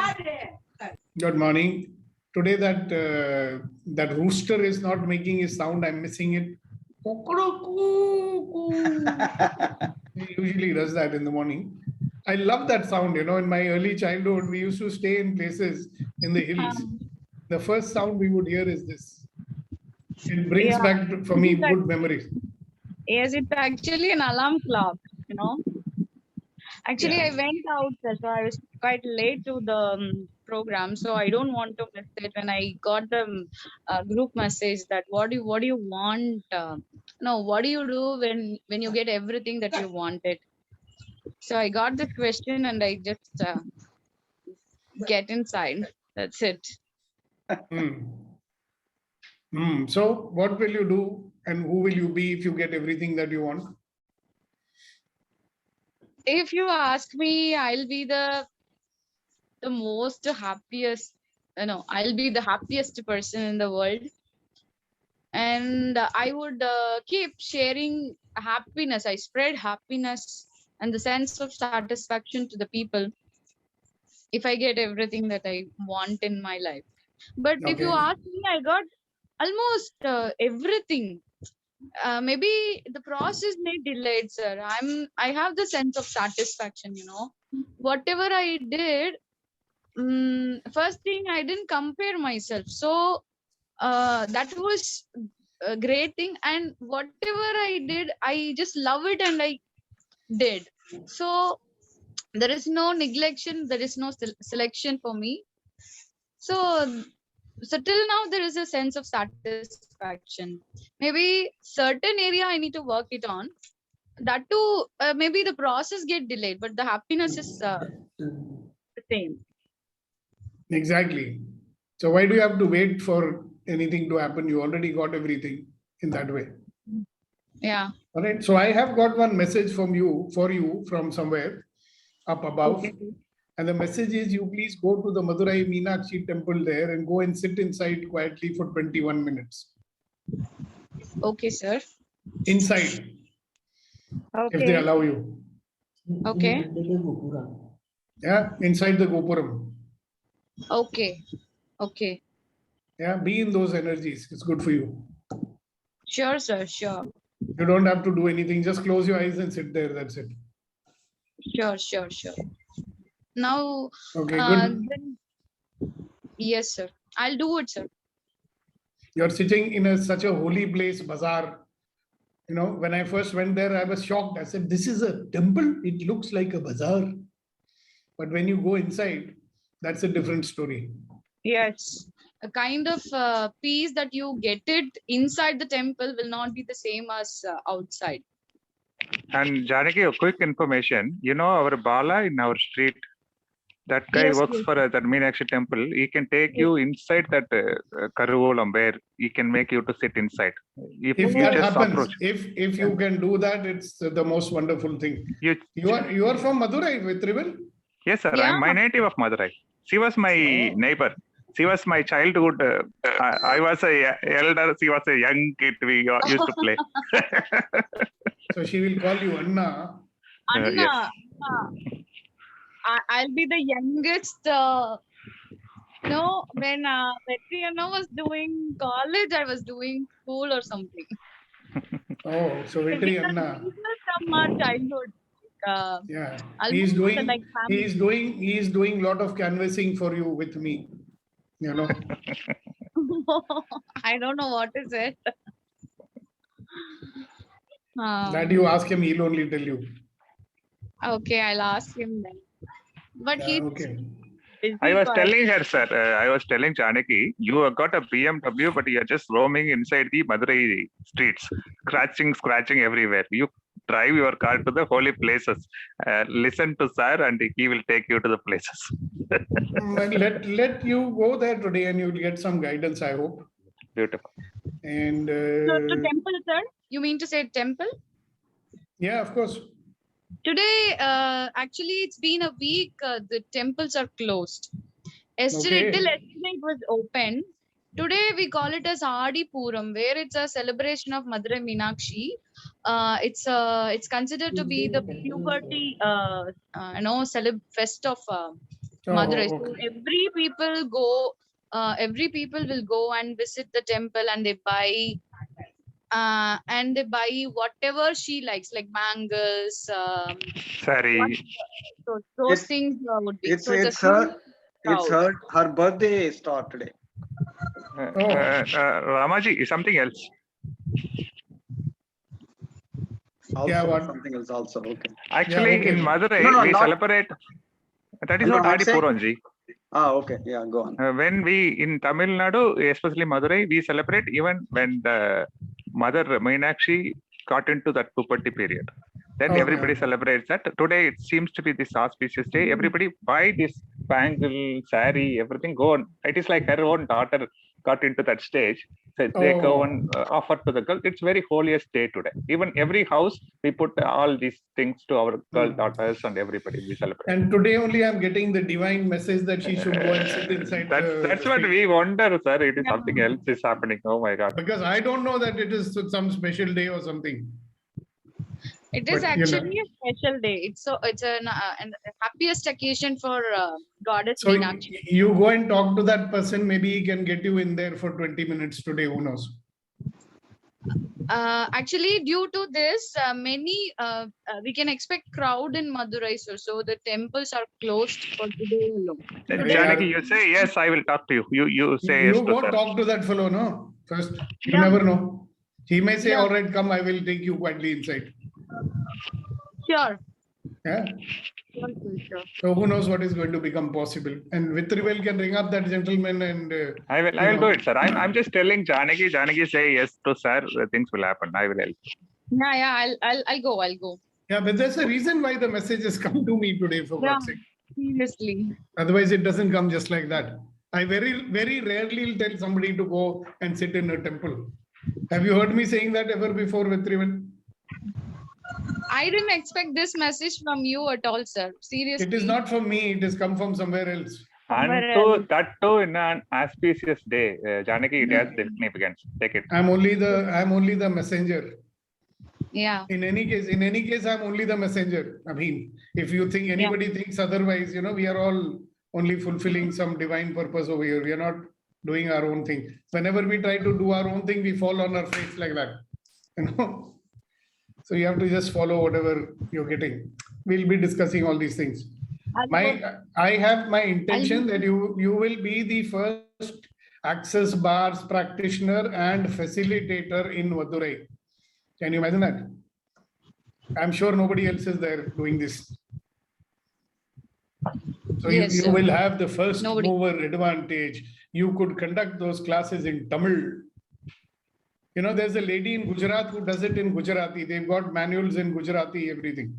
Good morning. Today that rooster is not making his sound. I'm missing it. He usually does that in the morning. I love that sound. In my early childhood, we used to stay in places in the hills. The first sound we would hear is this. It brings back for me good memories. Yes, it's actually an alarm clock, Actually, I went out, sir, so I was quite late to the program, so I don't want to miss it. When I got the group message that what do you want? What do you do when you get everything that you wanted? So I got this question and I just get inside. That's it. So what will you do and who will you be if you get everything that you want? If you ask me, I'll be the most happiest, I'll be the happiest person in the world. And I would keep sharing happiness. I spread happiness and the sense of satisfaction to the people if I get everything that I want in my life. But if you ask me, I got almost everything. Maybe the process may delayed, sir. I have the sense of satisfaction, whatever I did. First thing, I didn't compare myself, so that was a great thing. And whatever I did, I just love it and I did. So there is no neglection, there is no selection for me. So till now there is a sense of satisfaction. Maybe certain area I need to work it on. That too, maybe the process get delayed, but the happiness is the same. Exactly. So why do you have to wait for anything to happen? You already got everything in that way. Yeah. All right. So I have got one message for you from somewhere up above. Okay. And the message is you please go to the Madurai Meenakshi temple there and go and sit inside quietly for 21 minutes. Okay, sir. Inside. Okay. If they allow you. Okay. Yeah, inside the Gopuram. Okay. Okay. Yeah, be in those energies. It's good for you. Sure, sir. Sure. You don't have to do anything. Just close your eyes and sit there. That's it. Sure. Now, okay, good. Yes, sir. I'll do it, sir. You're sitting in such a holy place, bazaar. When I first went there, I was shocked. I said, this is a temple. It looks like a bazaar. But when you go inside, that's a different story. Yes. A kind of peace that you get it inside the temple will not be the same as outside. And Janaki, a quick information. Our Bala in our street, that guy works for that Meenakshi temple. He can take you inside that Karuvolam where he can make you to sit inside. If that you just happens, approach. if you can do that, it's the most wonderful thing. You are from Madurai with Tribal? Yes, sir. I'm my native of Madurai. She was my neighbor. She was my childhood. I was a elder. She was a young kid. We used to play. So she will call you Anna. Anna, Yes. I'll be the youngest. No, when Vetri Anna was doing college, I was doing school or something. Oh, so Vetri Anna. From our childhood. Yeah, Almost like family. he is doing lot of canvassing for you with me. You know. I don't know what is it. That you ask him, he'll only tell you. Okay, I'll ask him then. But he's Okay. I was telling her, sir, I was telling Janaki, you have got a BMW, but you are just roaming inside the Madurai streets, scratching everywhere. You drive your car to the holy places. Listen to sir and he will take you to the places. let you go there today and you'll get some guidance, I hope. Beautiful. And So to temple, sir? You mean to say temple? yeah, of course. Today, actually, it's been a week. The temples are closed. Yesterday, Okay. till yesterday, it was open. Today, we call it as Adi Puram, where it's a celebration of Madurai Meenakshi. It's considered to be the puberty, fest of Madurai. So okay. every people will go and visit the temple and they buy whatever she likes, like bangles, Sorry. so those It's things would be. it's So it's a it's her huge crowd. her birthday start today. Ramaji, something else. Yeah, what? Something else also. Okay. Actually, okay. in Madurai, No, we not- celebrate. That is No, not not Adi saying- Puram, ji. Okay. Yeah, go on. When we in Tamil Nadu, especially Madurai, we celebrate even when the Mother Meenakshi got into that puberty period. Then Okay. everybody celebrates that. Today it seems to be this auspicious day. Everybody buy this bangle, sari, everything. Go on. It is like her own daughter got into that stage. So they go and offer to the girl. It's very holiest day today. Even every house we put all these things to our girl daughters and everybody we celebrate. And today only I'm getting the divine message that she should go and sit inside. That's what we wonder, sir. It is something else is happening. Oh my God. Because I don't know that it is some special day or something. It is But, you know. actually a special day. It's an happiest occasion for goddess So Meenakshi. you go and talk to that person. Maybe he can get you in there for 20 minutes today. Who knows? Actually, due to this, we can expect crowd in Madurai, sir. So the temples are closed for today alone. Janaki, you say yes, I will talk to you. You say yes You to go sir. talk to that fellow, no? First, you Yeah. never know. He may say, Yeah. all right, come, I will take you quietly inside. Sure. Yeah. Sure. So who knows what is going to become possible. And Vitrivel can ring up that gentleman and I will do it, sir. I'm just telling Janaki. Janaki say yes to sir. Things will happen. I will help. Yeah. I'll go. yeah, but there's a reason why the message has come to me today, for Yeah. God's sake. Seriously. Otherwise, it doesn't come just like that. I very, very rarely tell somebody to go and sit in a temple. Have you heard me saying that ever before, Vitrivel? I didn't expect this message from you at all, sir. Seriously. It is not from me. It has come from somewhere else. And that too in an auspicious day, Janaki, it has significance. Take it. I'm only the messenger. Yeah. In any case, I'm only the messenger. I mean, if you think anybody thinks otherwise, we are all only fulfilling some divine purpose over here. We are not doing our own thing. Whenever we try to do our own thing, we fall on our face like that. So you have to just follow whatever you're getting. We'll be discussing all these things. I have my intention that you will be the first access bars practitioner and facilitator in Madurai. Can you imagine that? I'm sure nobody else is there doing this. So Yes, you sir. will have the first mover advantage. You could conduct those classes in Tamil. There's a lady in Gujarat who does it in Gujarati. They've got manuals in Gujarati, everything.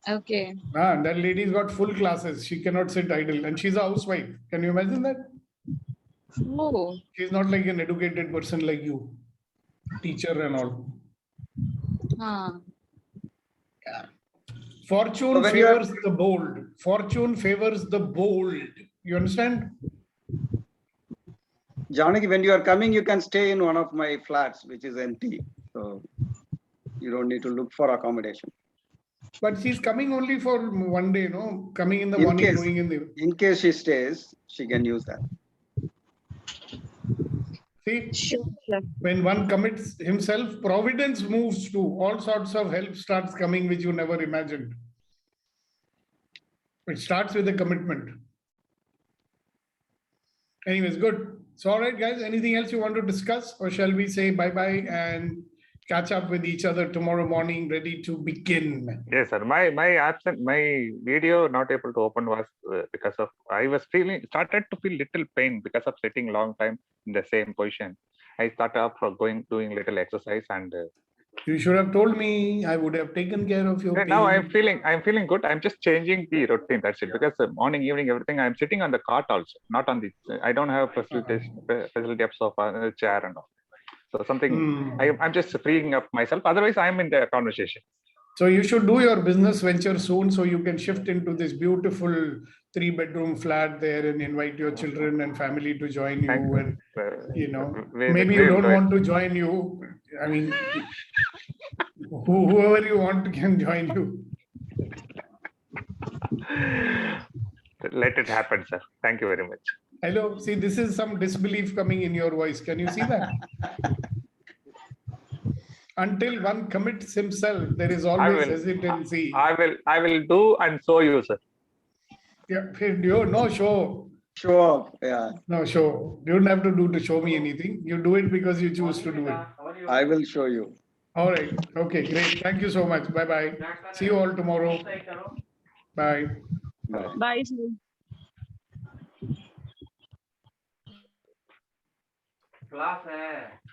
Okay. That lady's got full classes. She cannot sit idle. And she's a housewife. Can you imagine that? Oh. She's not like an educated person like you. Teacher and all. Fortune So when you favors the bold. Fortune favors the bold. You understand? Janaki, when you are coming, you can stay in one of my flats, which is empty. So you don't need to look for accommodation. But she's coming only for one day, no? Coming in the In morning, case, going in the. in case she stays, she can use that. See, Sure, sir. when one commits himself, providence moves too. All sorts of help starts coming, which you never imagined. It starts with a commitment. Anyways, good. So, all right, guys, anything else you want to discuss, or shall we say bye-bye and catch up with each other tomorrow morning, ready to begin? Yes, sir. My video not able to open was because of I was started to feel little pain because of sitting long time in the same position. I started up for doing little exercise and. You should have told me. I would have taken care of your pain. Now I'm feeling good. I'm just changing the routine. That's it. Because morning, evening, everything. I'm sitting on the cart also, not on the. I don't have facility of sofa, chair, and all. So something. I'm just freeing up myself. Otherwise, I'm in the conversation. So you should do your business venture soon, so you can shift into this beautiful 3-bedroom flat there and invite your children and family to join you. And you know, maybe you don't want to join you. I mean, whoever you want can join you. Let it happen, sir. Thank you very much. Hello. See, this is some disbelief coming in your voice. Can you see that? Until one commits himself, there is always hesitancy. I will do and show you, sir. Yeah, no show. Show up, yeah. No show. You don't have to do to show me anything. You do it because you choose to do it. I will show you. All right. Okay, great. Thank you so much. Bye-bye. See you all tomorrow. Bye. Bye, sir. Class है